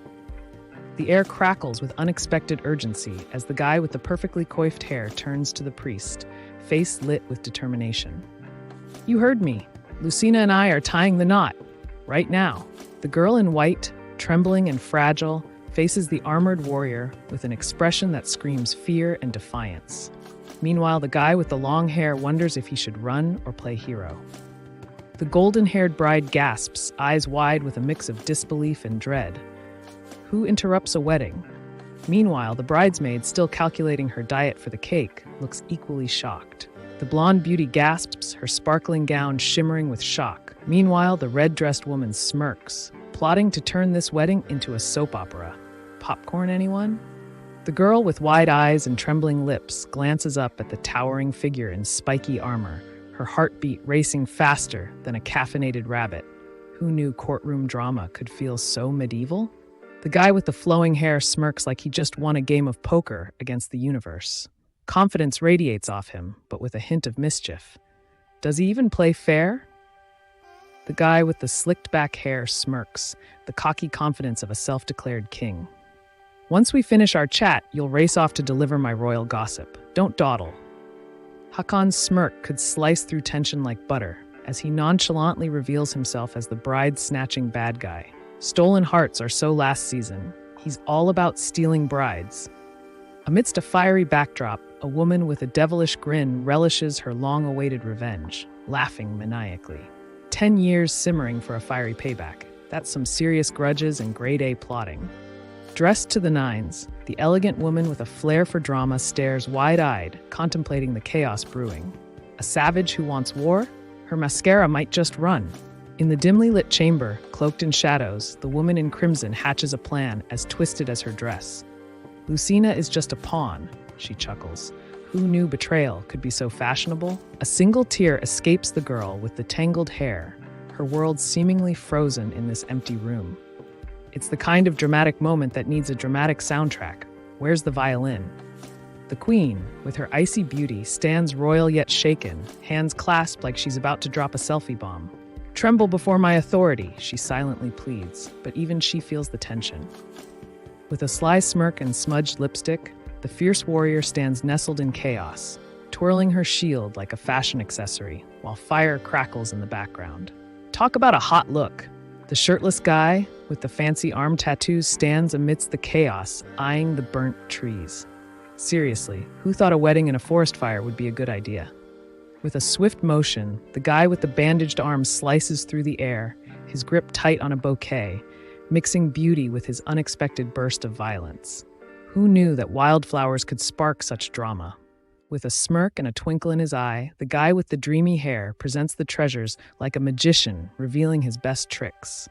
The air crackles with unexpected urgency as the guy with the perfectly coiffed hair turns to the priest, face lit with determination. "You heard me. Lucina and I are tying the knot. Right now." The girl in white, trembling and fragile, faces the armored warrior with an expression that screams fear and defiance. Meanwhile, the guy with the long hair wonders if he should run or play hero. The golden-haired bride gasps, eyes wide with a mix of disbelief and dread. Who interrupts a wedding? Meanwhile, the bridesmaid, still calculating her diet for the cake, looks equally shocked. The blonde beauty gasps, her sparkling gown shimmering with shock. Meanwhile, the red-dressed woman smirks, plotting to turn this wedding into a soap opera. Popcorn, anyone? The girl with wide eyes and trembling lips glances up at the towering figure in spiky armor, her heartbeat racing faster than a caffeinated rabbit. Who knew courtroom drama could feel so medieval? The guy with the flowing hair smirks like he just won a game of poker against the universe. Confidence radiates off him, but with a hint of mischief. Does he even play fair? The guy with the slicked-back hair smirks, the cocky confidence of a self-declared king. "Once we finish our chat, you'll race off to deliver my royal gossip. Don't dawdle." Hakan's smirk could slice through tension like butter as he nonchalantly reveals himself as the bride-snatching bad guy. Stolen hearts are so last season. He's all about stealing brides. Amidst a fiery backdrop, a woman with a devilish grin relishes her long-awaited revenge, laughing maniacally. 10 years simmering for a fiery payback. That's some serious grudges and grade-A plotting. Dressed to the nines, the elegant woman with a flair for drama stares wide-eyed, contemplating the chaos brewing. A savage who wants war? Her mascara might just run. In the dimly lit chamber, cloaked in shadows, the woman in crimson hatches a plan as twisted as her dress. "Lucina is just a pawn," she chuckles. Who knew betrayal could be so fashionable? A single tear escapes the girl with the tangled hair, her world seemingly frozen in this empty room. It's the kind of dramatic moment that needs a dramatic soundtrack. Where's the violin? The queen, with her icy beauty, stands royal yet shaken, hands clasped like she's about to drop a selfie bomb. "Tremble before my authority," she silently pleads, but even she feels the tension. With a sly smirk and smudged lipstick, the fierce warrior stands nestled in chaos, twirling her shield like a fashion accessory, while fire crackles in the background. Talk about a hot look. The shirtless guy with the fancy arm tattoos stands amidst the chaos, eyeing the burnt trees. Seriously, who thought a wedding in a forest fire would be a good idea? With a swift motion, the guy with the bandaged arm slices through the air, his grip tight on a bouquet, mixing beauty with his unexpected burst of violence. Who knew that wildflowers could spark such drama? With a smirk and a twinkle in his eye, the guy with the dreamy hair presents the treasures like a magician, revealing his best tricks.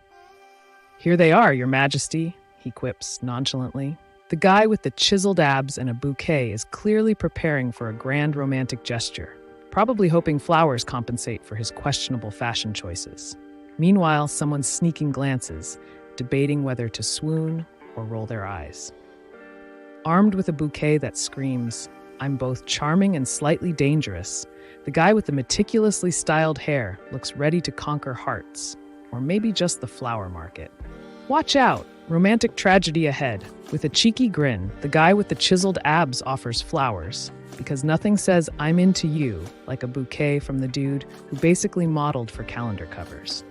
"Here they are, Your Majesty," he quips nonchalantly. The guy with the chiseled abs and a bouquet is clearly preparing for a grand romantic gesture, probably hoping flowers compensate for his questionable fashion choices. Meanwhile, someone's sneaking glances, debating whether to swoon or roll their eyes. Armed with a bouquet that screams, "I'm both charming and slightly dangerous," the guy with the meticulously styled hair looks ready to conquer hearts, or maybe just the flower market. Watch out! Romantic tragedy ahead. With a cheeky grin, the guy with the chiseled abs offers flowers, because nothing says "I'm into you" like a bouquet from the dude who basically modeled for calendar covers.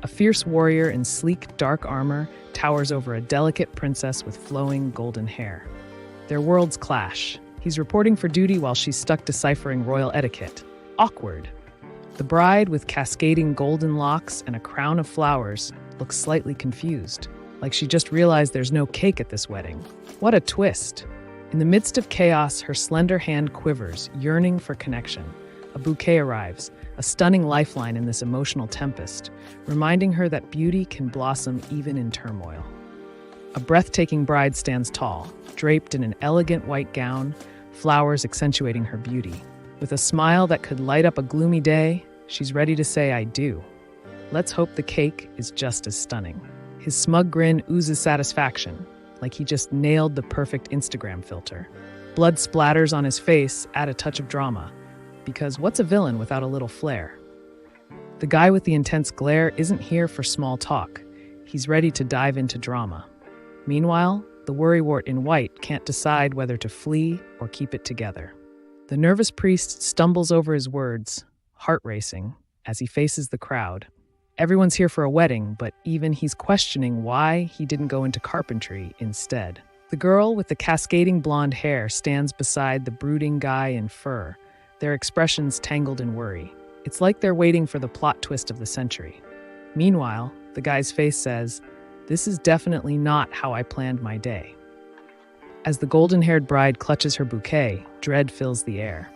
A fierce warrior in sleek, dark armor towers over a delicate princess with flowing golden hair. Their worlds clash. He's reporting for duty while she's stuck deciphering royal etiquette. Awkward. The bride, with cascading golden locks and a crown of flowers, looks slightly confused, like she just realized there's no cake at this wedding. What a twist! In the midst of chaos, her slender hand quivers, yearning for connection. A bouquet arrives, a stunning lifeline in this emotional tempest, reminding her that beauty can blossom even in turmoil. A breathtaking bride stands tall, draped in an elegant white gown, flowers accentuating her beauty. With a smile that could light up a gloomy day, she's ready to say, "I do." Let's hope the cake is just as stunning. His smug grin oozes satisfaction, like he just nailed the perfect Instagram filter. Blood splatters on his face, add a touch of drama. Because what's a villain without a little flair? The guy with the intense glare isn't here for small talk. He's ready to dive into drama. Meanwhile, the worrywart in white can't decide whether to flee or keep it together. The nervous priest stumbles over his words, heart racing, as he faces the crowd. Everyone's here for a wedding, but even he's questioning why he didn't go into carpentry instead. The girl with the cascading blonde hair stands beside the brooding guy in fur, their expressions tangled in worry. It's like they're waiting for the plot twist of the century. Meanwhile, the guy's face says, "This is definitely not how I planned my day." As the golden-haired bride clutches her bouquet, dread fills the air.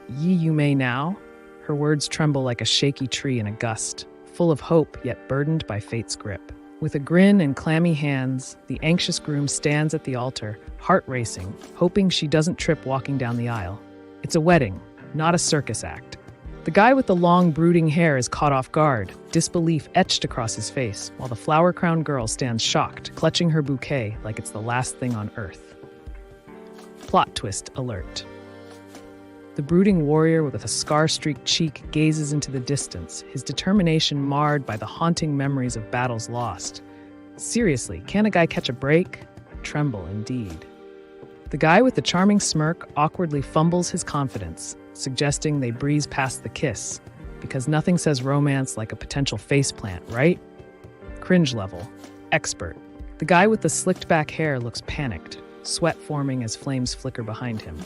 "Ye you may now?" Her words tremble like a shaky tree in a gust, full of hope yet burdened by fate's grip. With a grin and clammy hands, the anxious groom stands at the altar, heart racing, hoping she doesn't trip walking down the aisle. It's a wedding, not a circus act. The guy with the long, brooding hair is caught off guard, disbelief etched across his face, while the flower-crowned girl stands shocked, clutching her bouquet like it's the last thing on earth. Plot twist alert. The brooding warrior with a scar-streaked cheek gazes into the distance, his determination marred by the haunting memories of battles lost. Seriously, can a guy catch a break? Tremble indeed. The guy with the charming smirk awkwardly fumbles his confidence, suggesting they breeze past the kiss, because nothing says romance like a potential faceplant, right? Cringe level. Expert. The guy with the slicked back hair looks panicked, sweat forming as flames flicker behind him.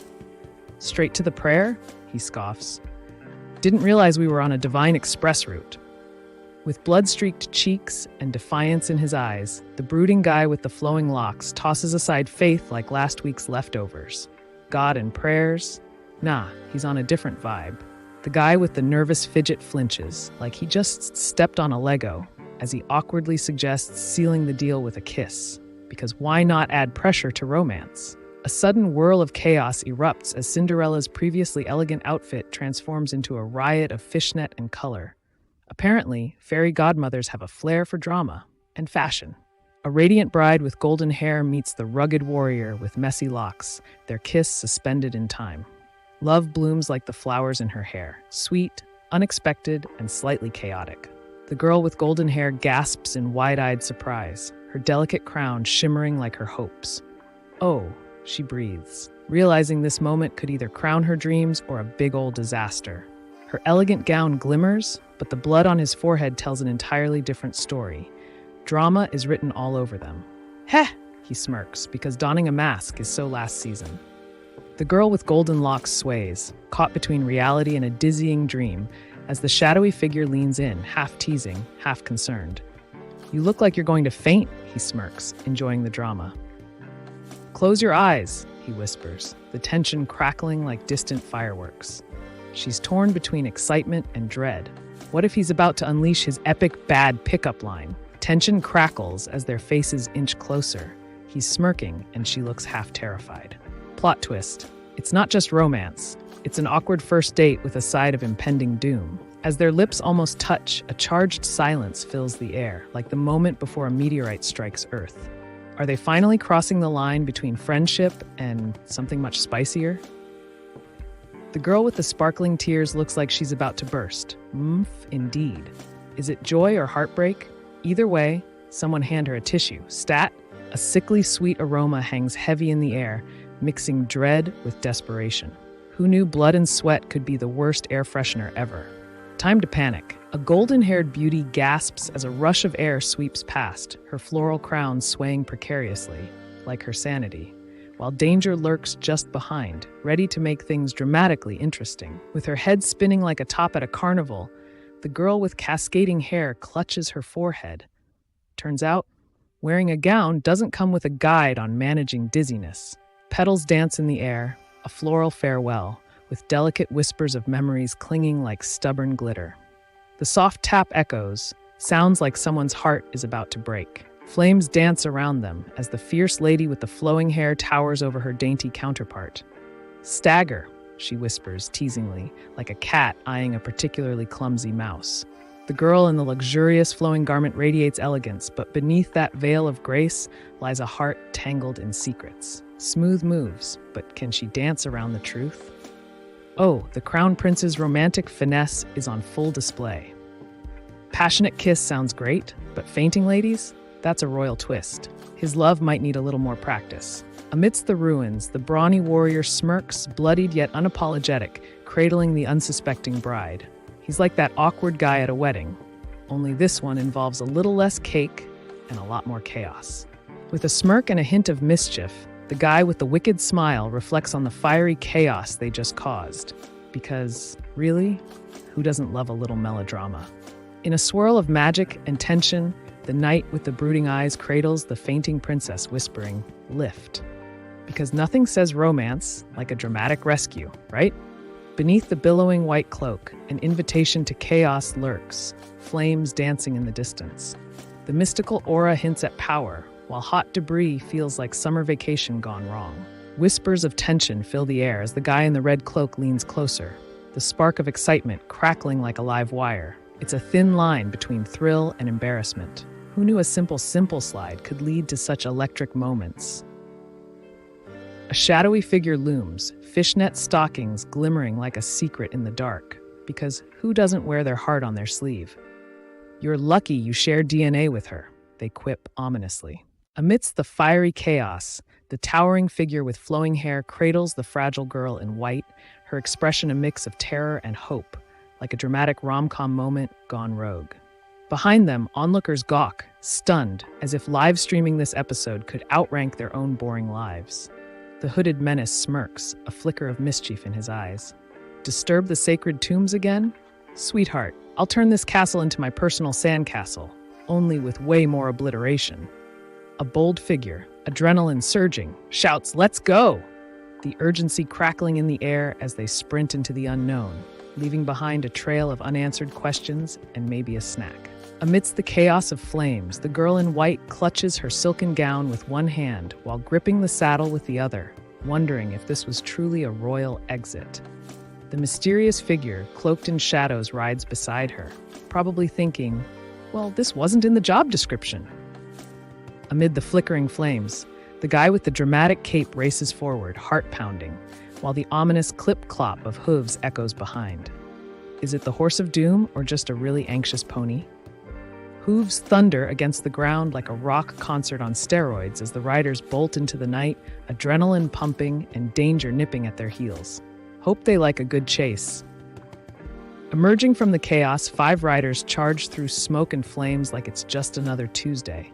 "Straight to the prayer?" he scoffs. "Didn't realize we were on a divine express route." With blood-streaked cheeks and defiance in his eyes, the brooding guy with the flowing locks tosses aside faith like last week's leftovers. God and prayers? Nah, he's on a different vibe. The guy with the nervous fidget flinches, like he just stepped on a Lego, as he awkwardly suggests sealing the deal with a kiss. Because why not add pressure to romance? A sudden whirl of chaos erupts as Cinderella's previously elegant outfit transforms into a riot of fishnet and color. Apparently, fairy godmothers have a flair for drama and fashion. A radiant bride with golden hair meets the rugged warrior with messy locks, their kiss suspended in time. Love blooms like the flowers in her hair, sweet, unexpected, and slightly chaotic. The girl with golden hair gasps in wide-eyed surprise, her delicate crown shimmering like her hopes. "Oh," she breathes, realizing this moment could either crown her dreams or a big old disaster. Her elegant gown glimmers, but the blood on his forehead tells an entirely different story. Drama is written all over them. "Heh!" he smirks, because donning a mask is so last season. The girl with golden locks sways, caught between reality and a dizzying dream, as the shadowy figure leans in, half teasing, half concerned. "You look like you're going to faint," he smirks, enjoying the drama. "Close your eyes," he whispers, the tension crackling like distant fireworks. She's torn between excitement and dread. What if he's about to unleash his epic bad pickup line? Tension crackles as their faces inch closer. He's smirking, and she looks half terrified. Plot twist. It's not just romance. It's an awkward first date with a side of impending doom. As their lips almost touch, a charged silence fills the air, like the moment before a meteorite strikes Earth. Are they finally crossing the line between friendship and something much spicier? The girl with the sparkling tears looks like she's about to burst. Indeed. Is it joy or heartbreak? Either way, someone hand her a tissue. Stat, a sickly sweet aroma hangs heavy in the air, mixing dread with desperation. Who knew blood and sweat could be the worst air freshener ever? Time to panic. A golden-haired beauty gasps as a rush of air sweeps past, her floral crown swaying precariously, like her sanity, while danger lurks just behind, ready to make things dramatically interesting. With her head spinning like a top at a carnival, the girl with cascading hair clutches her forehead. Turns out, wearing a gown doesn't come with a guide on managing dizziness. Petals dance in the air, a floral farewell, with delicate whispers of memories clinging like stubborn glitter. The soft tap echoes, sounds like someone's heart is about to break. Flames dance around them as the fierce lady with the flowing hair towers over her dainty counterpart. "Stagger," she whispers teasingly, like a cat eyeing a particularly clumsy mouse. The girl in the luxurious flowing garment radiates elegance, but beneath that veil of grace lies a heart tangled in secrets. Smooth moves, but can she dance around the truth? Oh, the crown prince's romantic finesse is on full display. Passionate kiss sounds great, but fainting ladies? That's a royal twist. His love might need a little more practice. Amidst the ruins, the brawny warrior smirks, bloodied yet unapologetic, cradling the unsuspecting bride. He's like that awkward guy at a wedding, only this one involves a little less cake and a lot more chaos. With a smirk and a hint of mischief, the guy with the wicked smile reflects on the fiery chaos they just caused. Because, really, who doesn't love a little melodrama? In a swirl of magic and tension, the knight with the brooding eyes cradles the fainting princess, whispering, "Lift." Because nothing says romance like a dramatic rescue, right? Beneath the billowing white cloak, an invitation to chaos lurks, flames dancing in the distance. The mystical aura hints at power, while hot debris feels like summer vacation gone wrong. Whispers of tension fill the air as the guy in the red cloak leans closer, the spark of excitement crackling like a live wire. It's a thin line between thrill and embarrassment. Who knew a simple slide could lead to such electric moments? A shadowy figure looms, fishnet stockings glimmering like a secret in the dark, because who doesn't wear their heart on their sleeve? "You're lucky you share DNA with her," they quip ominously. Amidst the fiery chaos, the towering figure with flowing hair cradles the fragile girl in white, her expression a mix of terror and hope, like a dramatic rom-com moment gone rogue. Behind them, onlookers gawk, stunned, as if live streaming this episode could outrank their own boring lives. The hooded menace smirks, a flicker of mischief in his eyes. "Disturb the sacred tombs again? Sweetheart, I'll turn this castle into my personal sandcastle, only with way more obliteration." A bold figure, adrenaline surging, shouts, "Let's go!" The urgency crackling in the air as they sprint into the unknown, leaving behind a trail of unanswered questions and maybe a snack. Amidst the chaos of flames, the girl in white clutches her silken gown with one hand while gripping the saddle with the other, wondering if this was truly a royal exit. The mysterious figure, cloaked in shadows, rides beside her, probably thinking, well, this wasn't in the job description. Amid the flickering flames, the guy with the dramatic cape races forward, heart pounding, while the ominous clip-clop of hooves echoes behind. Is it the horse of doom or just a really anxious pony? Hooves thunder against the ground like a rock concert on steroids as the riders bolt into the night, adrenaline pumping and danger nipping at their heels. Hope they like a good chase. Emerging from the chaos, 5 riders charge through smoke and flames like it's just another Tuesday.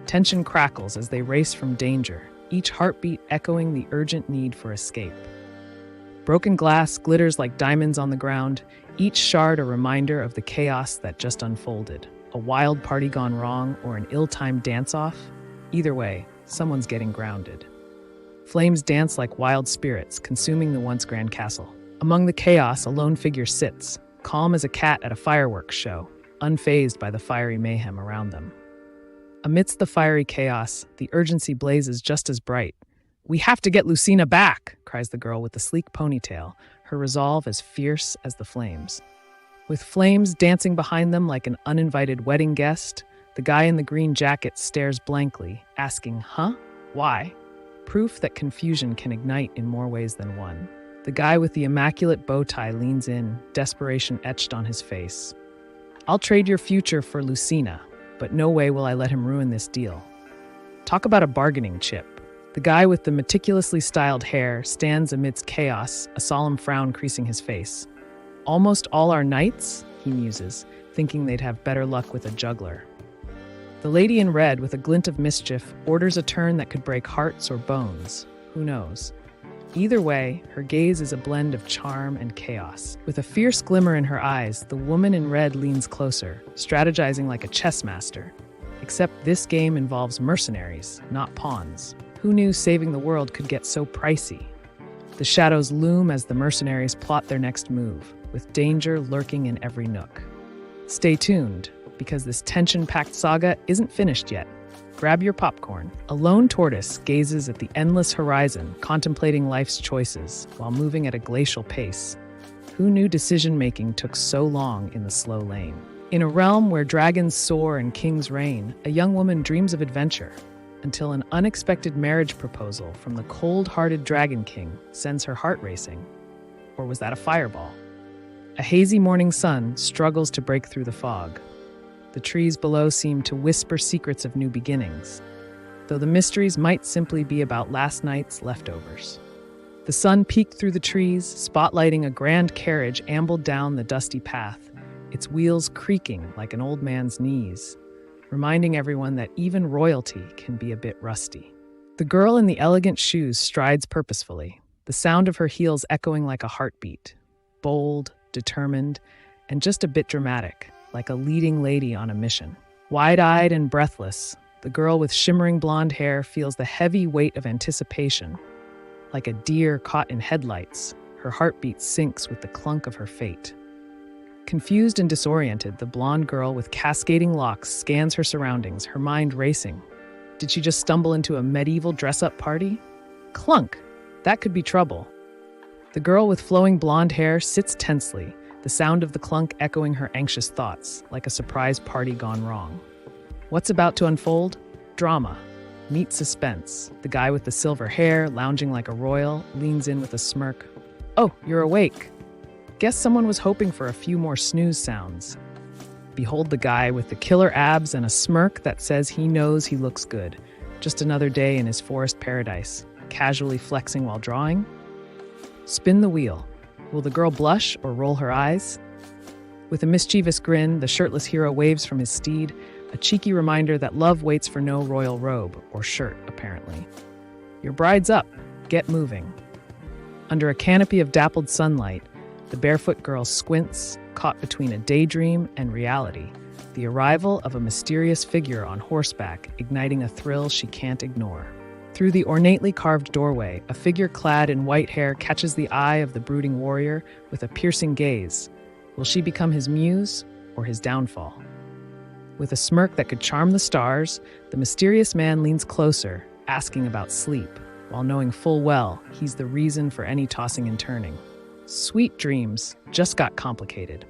Tension crackles as they race from danger, each heartbeat echoing the urgent need for escape. Broken glass glitters like diamonds on the ground, each shard a reminder of the chaos that just unfolded. A wild party gone wrong or an ill-timed dance-off? Either way, someone's getting grounded. Flames dance like wild spirits, consuming the once grand castle. Among the chaos, a lone figure sits, calm as a cat at a fireworks show, unfazed by the fiery mayhem around them. Amidst the fiery chaos, the urgency blazes just as bright. "We have to get Lucina back!" cries the girl with the sleek ponytail, her resolve as fierce as the flames. With flames dancing behind them like an uninvited wedding guest, the guy in the green jacket stares blankly, asking, "Huh? Why?" Proof that confusion can ignite in more ways than one. The guy with the immaculate bow tie leans in, desperation etched on his face. "I'll trade your future for Lucina, but no way will I let him ruin this deal." Talk about a bargaining chip. The guy with the meticulously styled hair stands amidst chaos, a solemn frown creasing his face. "Almost all our knights? he muses, thinking they'd have better luck with a juggler. The lady in red, with a glint of mischief, orders a turn that could break hearts or bones. Who knows? Either way, her gaze is a blend of charm and chaos. With a fierce glimmer in her eyes, the woman in red leans closer, strategizing like a chess master. Except this game involves mercenaries, not pawns. Who knew saving the world could get so pricey? The shadows loom as the mercenaries plot their next move, with danger lurking in every nook. Stay tuned, because this tension-packed saga isn't finished yet. Grab your popcorn. A lone tortoise gazes at the endless horizon, contemplating life's choices while moving at a glacial pace. Who knew decision-making took so long in the slow lane? In a realm where dragons soar and kings reign, a young woman dreams of adventure, until an unexpected marriage proposal from the cold-hearted Dragon King sends her heart racing. Or was that a fireball? A hazy morning sun struggles to break through the fog. The trees below seem to whisper secrets of new beginnings, though the mysteries might simply be about last night's leftovers. The sun peeked through the trees, spotlighting a grand carriage ambled down the dusty path, its wheels creaking like an old man's knees, reminding everyone that even royalty can be a bit rusty. The girl in the elegant shoes strides purposefully, the sound of her heels echoing like a heartbeat, bold, determined, and just a bit dramatic, like a leading lady on a mission. Wide-eyed and breathless, the girl with shimmering blonde hair feels the heavy weight of anticipation. Like a deer caught in headlights, her heartbeat sinks with the clunk of her fate. Confused and disoriented, the blonde girl with cascading locks scans her surroundings, her mind racing. Did she just stumble into a medieval dress-up party? Clunk! That could be trouble. The girl with flowing blonde hair sits tensely, the sound of the clunk echoing her anxious thoughts, like a surprise party gone wrong. What's about to unfold? Drama. Meet suspense. The guy with the silver hair, lounging like a royal, leans in with a smirk. Oh, you're awake. Guess someone was hoping for a few more snooze sounds. Behold the guy with the killer abs and a smirk that says he knows he looks good. Just another day in his forest paradise, casually flexing while drawing. Spin the wheel. Will the girl blush or roll her eyes? With a mischievous grin, the shirtless hero waves from his steed, a cheeky reminder that love waits for no royal robe, or shirt, apparently. Your bride's up. Get moving. Under a canopy of dappled sunlight, the barefoot girl squints, caught between a daydream and reality, the arrival of a mysterious figure on horseback, igniting a thrill she can't ignore. Through the ornately carved doorway, a figure clad in white hair catches the eye of the brooding warrior with a piercing gaze. Will she become his muse or his downfall? With a smirk that could charm the stars, the mysterious man leans closer, asking about sleep, while knowing full well he's the reason for any tossing and turning. Sweet dreams just got complicated.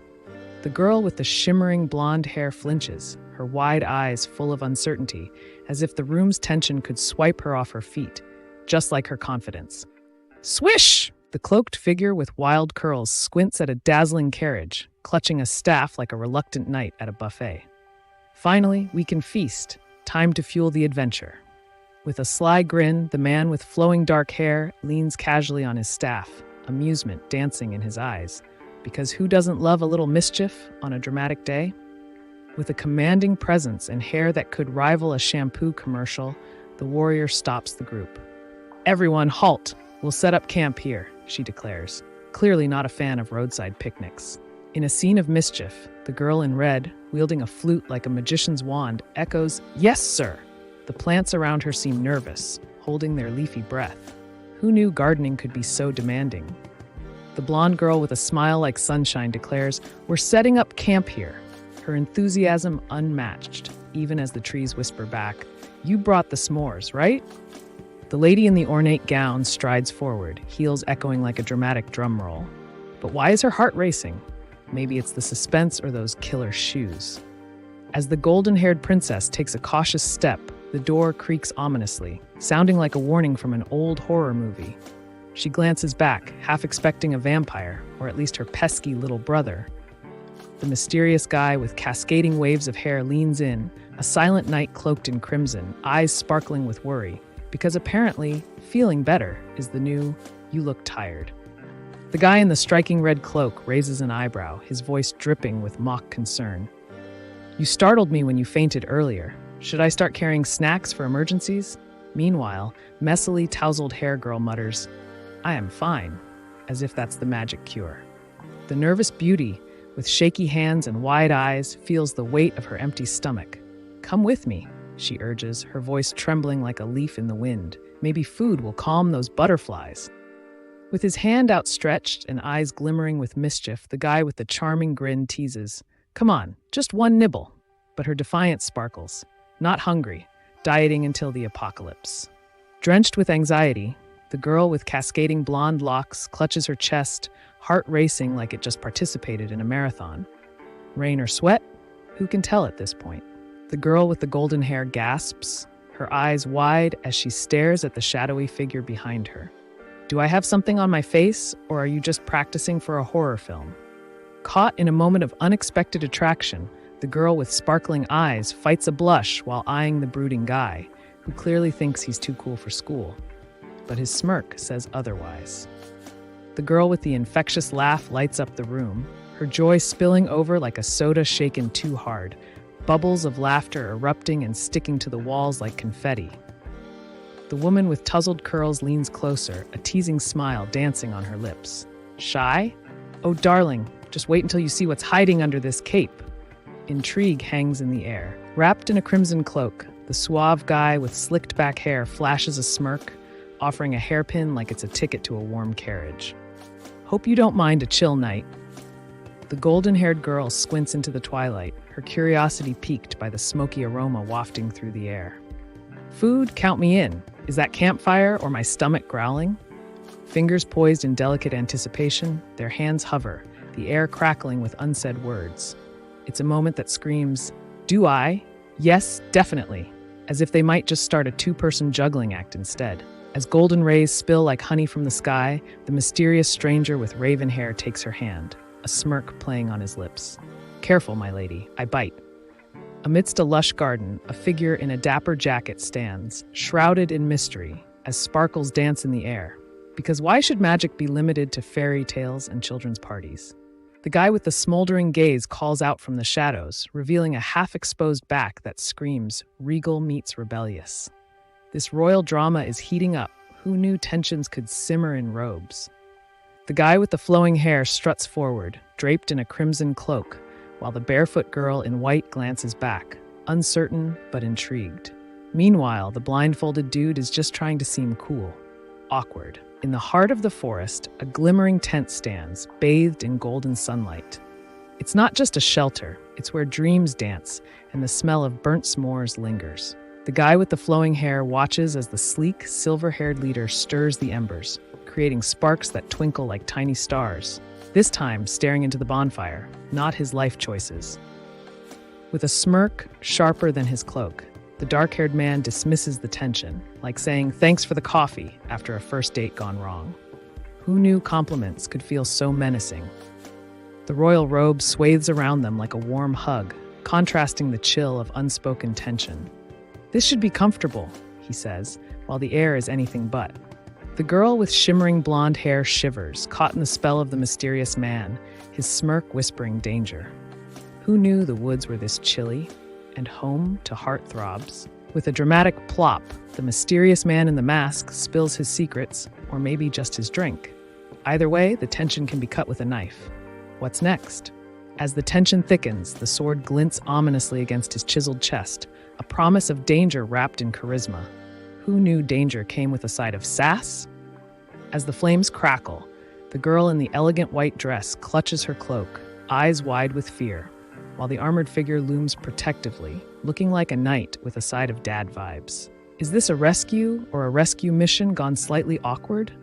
The girl with the shimmering blonde hair flinches, her wide eyes full of uncertainty, as if the room's tension could swipe her off her feet, just like her confidence. Swish! The cloaked figure with wild curls squints at a dazzling carriage, clutching a staff like a reluctant knight at a buffet. Finally, we can feast. Time to fuel the adventure. With a sly grin, the man with flowing dark hair leans casually on his staff, amusement dancing in his eyes. Because who doesn't love a little mischief on a dramatic day? With a commanding presence and hair that could rival a shampoo commercial, the warrior stops the group. Everyone, halt! We'll set up camp here, she declares, clearly not a fan of roadside picnics. In a scene of mischief, the girl in red, wielding a flute like a magician's wand, echoes, "Yes, sir!" The plants around her seem nervous, holding their leafy breath. Who knew gardening could be so demanding? The blonde girl with a smile like sunshine declares, "We're setting up camp here." Her enthusiasm unmatched, even as the trees whisper back, "You brought the s'mores, right?" The lady in the ornate gown strides forward, heels echoing like a dramatic drum roll. But why is her heart racing? Maybe it's the suspense or those killer shoes. As the golden-haired princess takes a cautious step, the door creaks ominously, sounding like a warning from an old horror movie. She glances back, half expecting a vampire, or at least her pesky little brother. The mysterious guy with cascading waves of hair leans in, a silent knight cloaked in crimson, eyes sparkling with worry, because apparently, feeling better is the new, "You look tired." The guy in the striking red cloak raises an eyebrow, his voice dripping with mock concern. You startled me when you fainted earlier. Should I start carrying snacks for emergencies? Meanwhile, messily tousled hair girl mutters, I am fine, as if that's the magic cure. The nervous beauty, with shaky hands and wide eyes, feels the weight of her empty stomach. Come with me, she urges, her voice trembling like a leaf in the wind. Maybe food will calm those butterflies. With his hand outstretched and eyes glimmering with mischief, the guy with the charming grin teases, Come on, just one nibble. But her defiance sparkles. Not hungry, dieting until the apocalypse. Drenched with anxiety, the girl with cascading blonde locks clutches her chest, heart racing like it just participated in a marathon. Rain or sweat? Who can tell at this point? The girl with the golden hair gasps, her eyes wide as she stares at the shadowy figure behind her. Do I have something on my face, or are you just practicing for a horror film? Caught in a moment of unexpected attraction, the girl with sparkling eyes fights a blush while eyeing the brooding guy, who clearly thinks he's too cool for school. But his smirk says otherwise. The girl with the infectious laugh lights up the room, her joy spilling over like a soda shaken too hard, bubbles of laughter erupting and sticking to the walls like confetti. The woman with tousled curls leans closer, a teasing smile dancing on her lips. Shy? Oh, darling, just wait until you see what's hiding under this cape. Intrigue hangs in the air. Wrapped in a crimson cloak, the suave guy with slicked back hair flashes a smirk, offering a hairpin like it's a ticket to a warm carriage. Hope you don't mind a chill night. The golden-haired girl squints into the twilight, her curiosity piqued by the smoky aroma wafting through the air. Food, count me in. Is that campfire or my stomach growling? Fingers poised in delicate anticipation, their hands hover, the air crackling with unsaid words. It's a moment that screams, do I? Yes, definitely. As if they might just start a two-person juggling act instead. As golden rays spill like honey from the sky, the mysterious stranger with raven hair takes her hand, a smirk playing on his lips. Careful, my lady, I bite. Amidst a lush garden, a figure in a dapper jacket stands, shrouded in mystery, as sparkles dance in the air. Because why should magic be limited to fairy tales and children's parties? The guy with the smoldering gaze calls out from the shadows, revealing a half-exposed back that screams, regal meets rebellious. This royal drama is heating up. Who knew tensions could simmer in robes? The guy with the flowing hair struts forward, draped in a crimson cloak, while the barefoot girl in white glances back, uncertain but intrigued. Meanwhile, the blindfolded dude is just trying to seem cool. Awkward. In the heart of the forest, a glimmering tent stands, bathed in golden sunlight. It's not just a shelter, it's where dreams dance and the smell of burnt s'mores lingers. The guy with the flowing hair watches as the sleek, silver-haired leader stirs the embers, creating sparks that twinkle like tiny stars. This time staring into the bonfire, not his life choices. With a smirk sharper than his cloak, the dark-haired man dismisses the tension, like saying thanks for the coffee after a first date gone wrong. Who knew compliments could feel so menacing? The royal robe swathes around them like a warm hug, contrasting the chill of unspoken tension. This should be comfortable, he says, while the air is anything but. The girl with shimmering blonde hair shivers, caught in the spell of the mysterious man, his smirk whispering danger. Who knew the woods were this chilly and home to heartthrobs? With a dramatic plop, the mysterious man in the mask spills his secrets, or maybe just his drink. Either way, the tension can be cut with a knife. What's next? As the tension thickens, the sword glints ominously against his chiseled chest, a promise of danger wrapped in charisma. Who knew danger came with a side of sass? As the flames crackle, the girl in the elegant white dress clutches her cloak, eyes wide with fear, while the armored figure looms protectively, looking like a knight with a side of dad vibes. Is this a rescue or a rescue mission gone slightly awkward?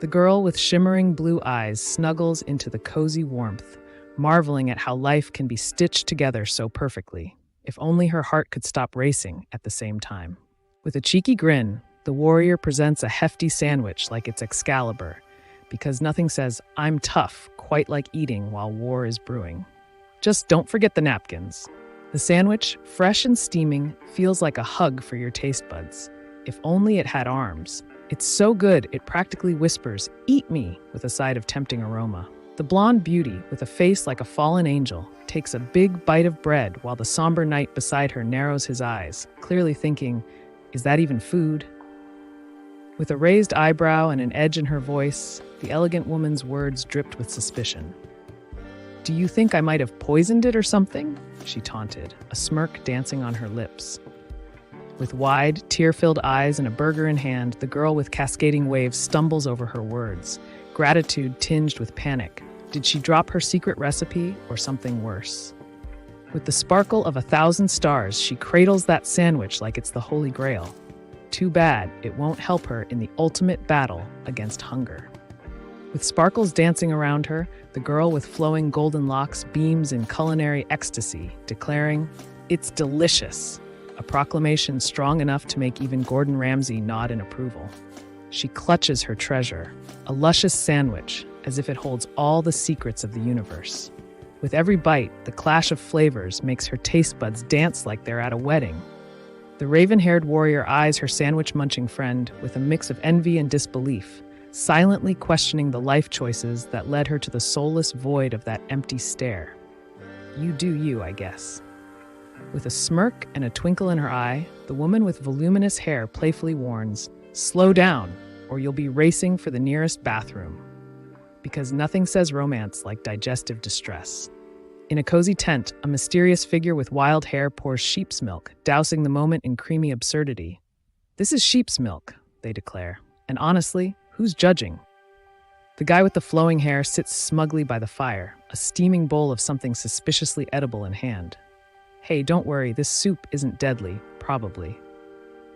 The girl with shimmering blue eyes snuggles into the cozy warmth, marveling at how life can be stitched together so perfectly. If only her heart could stop racing at the same time. With a cheeky grin, the warrior presents a hefty sandwich like it's Excalibur, because nothing says, I'm tough, quite like eating while war is brewing. Just don't forget the napkins. The sandwich, fresh and steaming, feels like a hug for your taste buds. If only it had arms. It's so good, it practically whispers, "Eat me," with a side of tempting aroma. The blonde beauty, with a face like a fallen angel, takes a big bite of bread while the somber knight beside her narrows his eyes, clearly thinking, is that even food? With a raised eyebrow and an edge in her voice, the elegant woman's words dripped with suspicion. "Do you think I might have poisoned it or something?" she taunted, a smirk dancing on her lips. With wide, tear-filled eyes and a burger in hand, the girl with cascading waves stumbles over her words, gratitude tinged with panic. Did she drop her secret recipe or something worse? With the sparkle of 1,000 stars, she cradles that sandwich like it's the Holy Grail. Too bad it won't help her in the ultimate battle against hunger. With sparkles dancing around her, the girl with flowing golden locks beams in culinary ecstasy, declaring, "It's delicious," a proclamation strong enough to make even Gordon Ramsay nod in approval. She clutches her treasure, a luscious sandwich, as if it holds all the secrets of the universe. With every bite, the clash of flavors makes her taste buds dance like they're at a wedding. The raven-haired warrior eyes her sandwich-munching friend with a mix of envy and disbelief, silently questioning the life choices that led her to the soulless void of that empty stare. You do you, I guess. With a smirk and a twinkle in her eye, the woman with voluminous hair playfully warns, "Slow down, or you'll be racing for the nearest bathroom." Because nothing says romance like digestive distress. In a cozy tent, a mysterious figure with wild hair pours sheep's milk, dousing the moment in creamy absurdity. "This is sheep's milk," they declare, "and honestly, who's judging?" The guy with the flowing hair sits smugly by the fire, a steaming bowl of something suspiciously edible in hand. "Hey, don't worry, this soup isn't deadly, probably."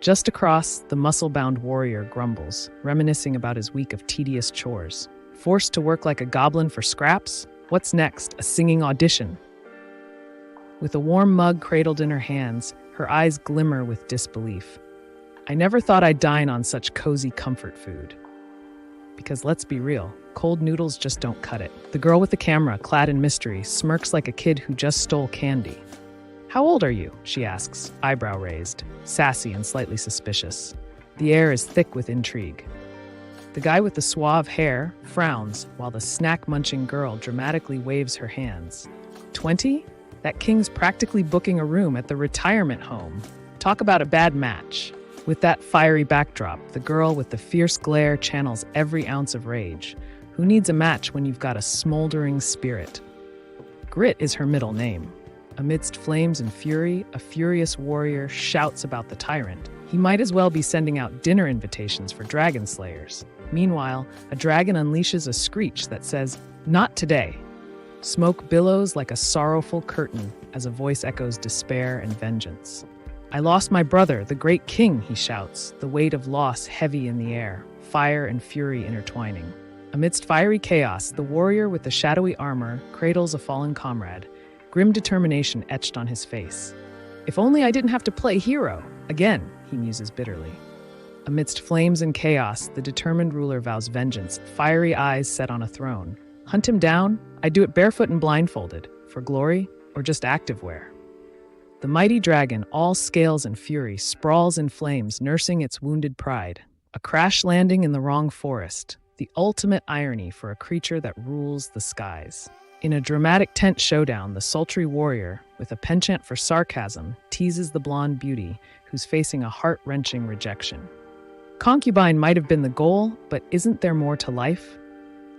Just across, the muscle-bound warrior grumbles, reminiscing about his week of tedious chores. Forced to work like a goblin for scraps? What's next? A singing audition? With a warm mug cradled in her hands, her eyes glimmer with disbelief. "I never thought I'd dine on such cozy comfort food." Because let's be real, cold noodles just don't cut it. The girl with the camera, clad in mystery, smirks like a kid who just stole candy. "How old are you?" she asks, eyebrow raised, sassy and slightly suspicious. The air is thick with intrigue. The guy with the suave hair frowns while the snack-munching girl dramatically waves her hands. 20? That king's practically booking a room at the retirement home. Talk about a bad match. With that fiery backdrop, the girl with the fierce glare channels every ounce of rage. Who needs a match when you've got a smoldering spirit? Grit is her middle name. Amidst flames and fury, a furious warrior shouts about the tyrant. He might as well be sending out dinner invitations for dragon slayers. Meanwhile, a dragon unleashes a screech that says, "Not today." Smoke billows like a sorrowful curtain as a voice echoes despair and vengeance. "I lost my brother, the great king," he shouts, the weight of loss heavy in the air, fire and fury intertwining. Amidst fiery chaos, the warrior with the shadowy armor cradles a fallen comrade, grim determination etched on his face. "If only I didn't have to play hero. Again," he muses bitterly. Amidst flames and chaos, the determined ruler vows vengeance, fiery eyes set on a throne. Hunt him down? I'd do it barefoot and blindfolded. For glory or just activewear? The mighty dragon, all scales and fury, sprawls in flames, nursing its wounded pride. A crash landing in the wrong forest. The ultimate irony for a creature that rules the skies. In a dramatic tent showdown, the sultry warrior, with a penchant for sarcasm, teases the blonde beauty who's facing a heart-wrenching rejection. Concubine might have been the goal, but isn't there more to life?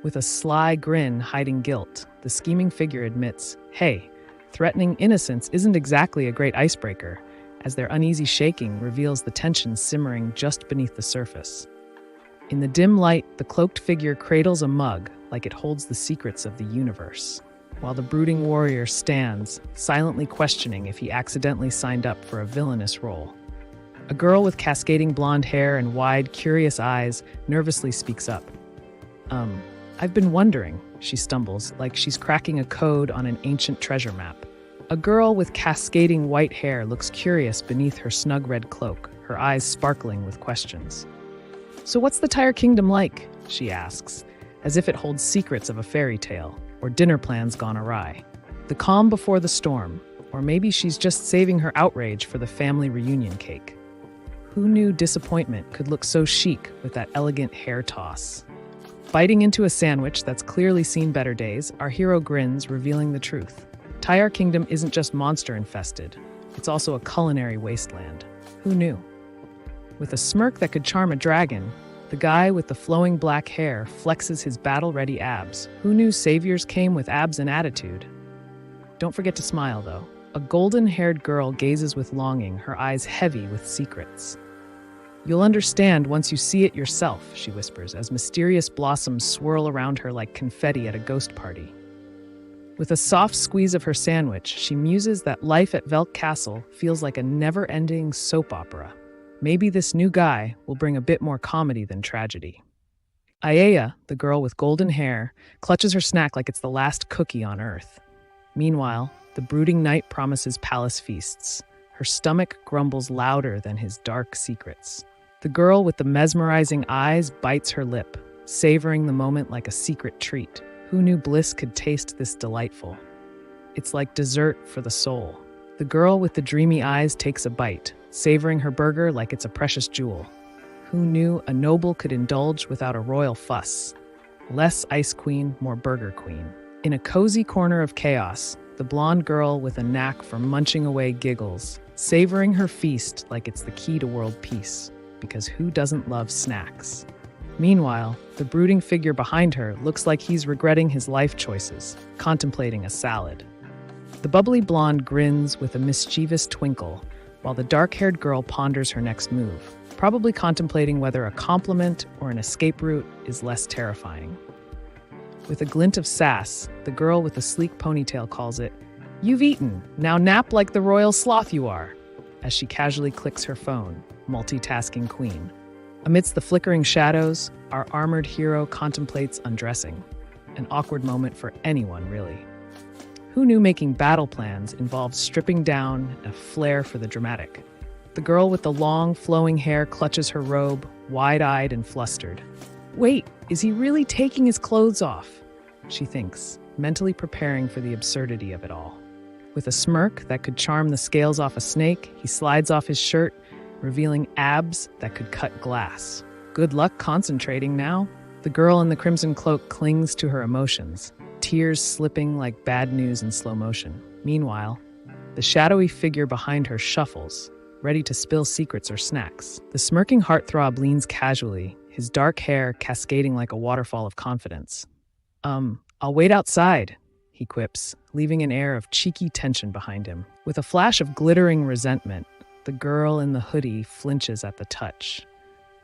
With a sly grin hiding guilt, the scheming figure admits, hey, threatening innocence isn't exactly a great icebreaker, as their uneasy shaking reveals the tension simmering just beneath the surface. In the dim light, the cloaked figure cradles a mug like it holds the secrets of the universe, while the brooding warrior stands, silently questioning if he accidentally signed up for a villainous role. A girl with cascading blonde hair and wide, curious eyes nervously speaks up. I've been wondering," she stumbles, like she's cracking a code on an ancient treasure map. A girl with cascading white hair looks curious beneath her snug red cloak, her eyes sparkling with questions. "So what's the Tyre Kingdom like?" she asks, as if it holds secrets of a fairy tale, or dinner plans gone awry. The calm before the storm, or maybe she's just saving her outrage for the family reunion cake. Who knew disappointment could look so chic with that elegant hair toss? Biting into a sandwich that's clearly seen better days, our hero grins, revealing the truth. Tyre Kingdom isn't just monster-infested. It's also a culinary wasteland. Who knew? With a smirk that could charm a dragon, the guy with the flowing black hair flexes his battle-ready abs. Who knew saviors came with abs and attitude? Don't forget to smile, though. A golden-haired girl gazes with longing, her eyes heavy with secrets. You'll understand once you see it yourself, she whispers, as mysterious blossoms swirl around her like confetti at a ghost party. With a soft squeeze of her sandwich, she muses that life at Velk Castle feels like a never-ending soap opera. Maybe this new guy will bring a bit more comedy than tragedy. Ayaya, the girl with golden hair, clutches her snack like it's the last cookie on Earth. Meanwhile, the brooding knight promises palace feasts. Her stomach grumbles louder than his dark secrets. The girl with the mesmerizing eyes bites her lip, savoring the moment like a secret treat. Who knew bliss could taste this delightful? It's like dessert for the soul. The girl with the dreamy eyes takes a bite, savoring her burger like it's a precious jewel. Who knew a noble could indulge without a royal fuss? Less ice queen, more burger queen. In a cozy corner of chaos, the blonde girl with a knack for munching away giggles, savoring her feast like it's the key to world peace. Because who doesn't love snacks? Meanwhile, the brooding figure behind her looks like he's regretting his life choices, contemplating a salad. The bubbly blonde grins with a mischievous twinkle, while the dark-haired girl ponders her next move, probably contemplating whether a compliment or an escape route is less terrifying. With a glint of sass, the girl with the sleek ponytail calls it, "You've eaten, now nap like the royal sloth you are," as she casually clicks her phone, multitasking queen. Amidst the flickering shadows, our armored hero contemplates undressing. An awkward moment for anyone, really. Who knew making battle plans involved stripping down and a flair for the dramatic? The girl with the long, flowing hair clutches her robe, wide-eyed and flustered. Wait, is he really taking his clothes off? She thinks, mentally preparing for the absurdity of it all. With a smirk that could charm the scales off a snake, he slides off his shirt, revealing abs that could cut glass. Good luck concentrating now. The girl in the crimson cloak clings to her emotions, tears slipping like bad news in slow motion. Meanwhile, the shadowy figure behind her shuffles, ready to spill secrets or snacks. The smirking heartthrob leans casually, his dark hair cascading like a waterfall of confidence. I'll wait outside, he quips, leaving an air of cheeky tension behind him. With a flash of glittering resentment, the girl in the hoodie flinches at the touch.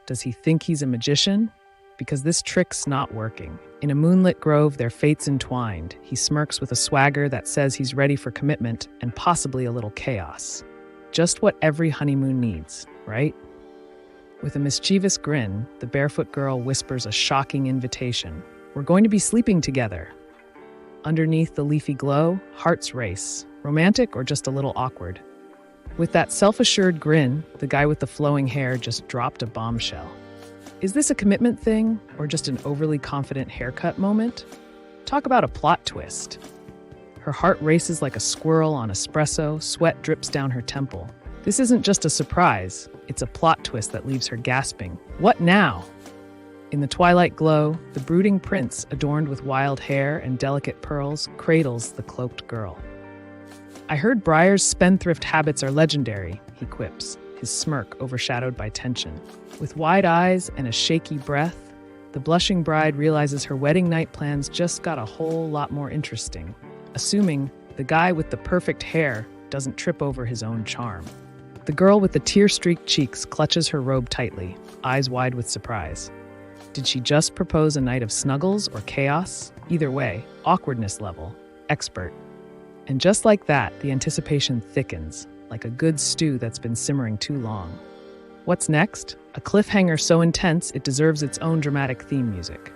Does he think he's a magician? Because this trick's not working. In a moonlit grove, their fates entwined. He smirks with a swagger that says he's ready for commitment and possibly a little chaos. Just what every honeymoon needs, right? With a mischievous grin, the barefoot girl whispers a shocking invitation. We're going to be sleeping together. Underneath the leafy glow, hearts race. Romantic or just a little awkward? With that self-assured grin, the guy with the flowing hair just dropped a bombshell. Is this a commitment thing or just an overly confident haircut moment? Talk about a plot twist. Her heart races like a squirrel on espresso, sweat drips down her temple. This isn't just a surprise, it's a plot twist that leaves her gasping. What now? In the twilight glow, the brooding prince, adorned with wild hair and delicate pearls, cradles the cloaked girl. I heard Briar's spendthrift habits are legendary, he quips, his smirk overshadowed by tension. With wide eyes and a shaky breath, the blushing bride realizes her wedding night plans just got a whole lot more interesting, assuming the guy with the perfect hair doesn't trip over his own charm. The girl with the tear-streaked cheeks clutches her robe tightly, eyes wide with surprise. Did she just propose a night of snuggles or chaos? Either way, awkwardness level, expert. And just like that, the anticipation thickens, like a good stew that's been simmering too long. What's next? A cliffhanger so intense it deserves its own dramatic theme music.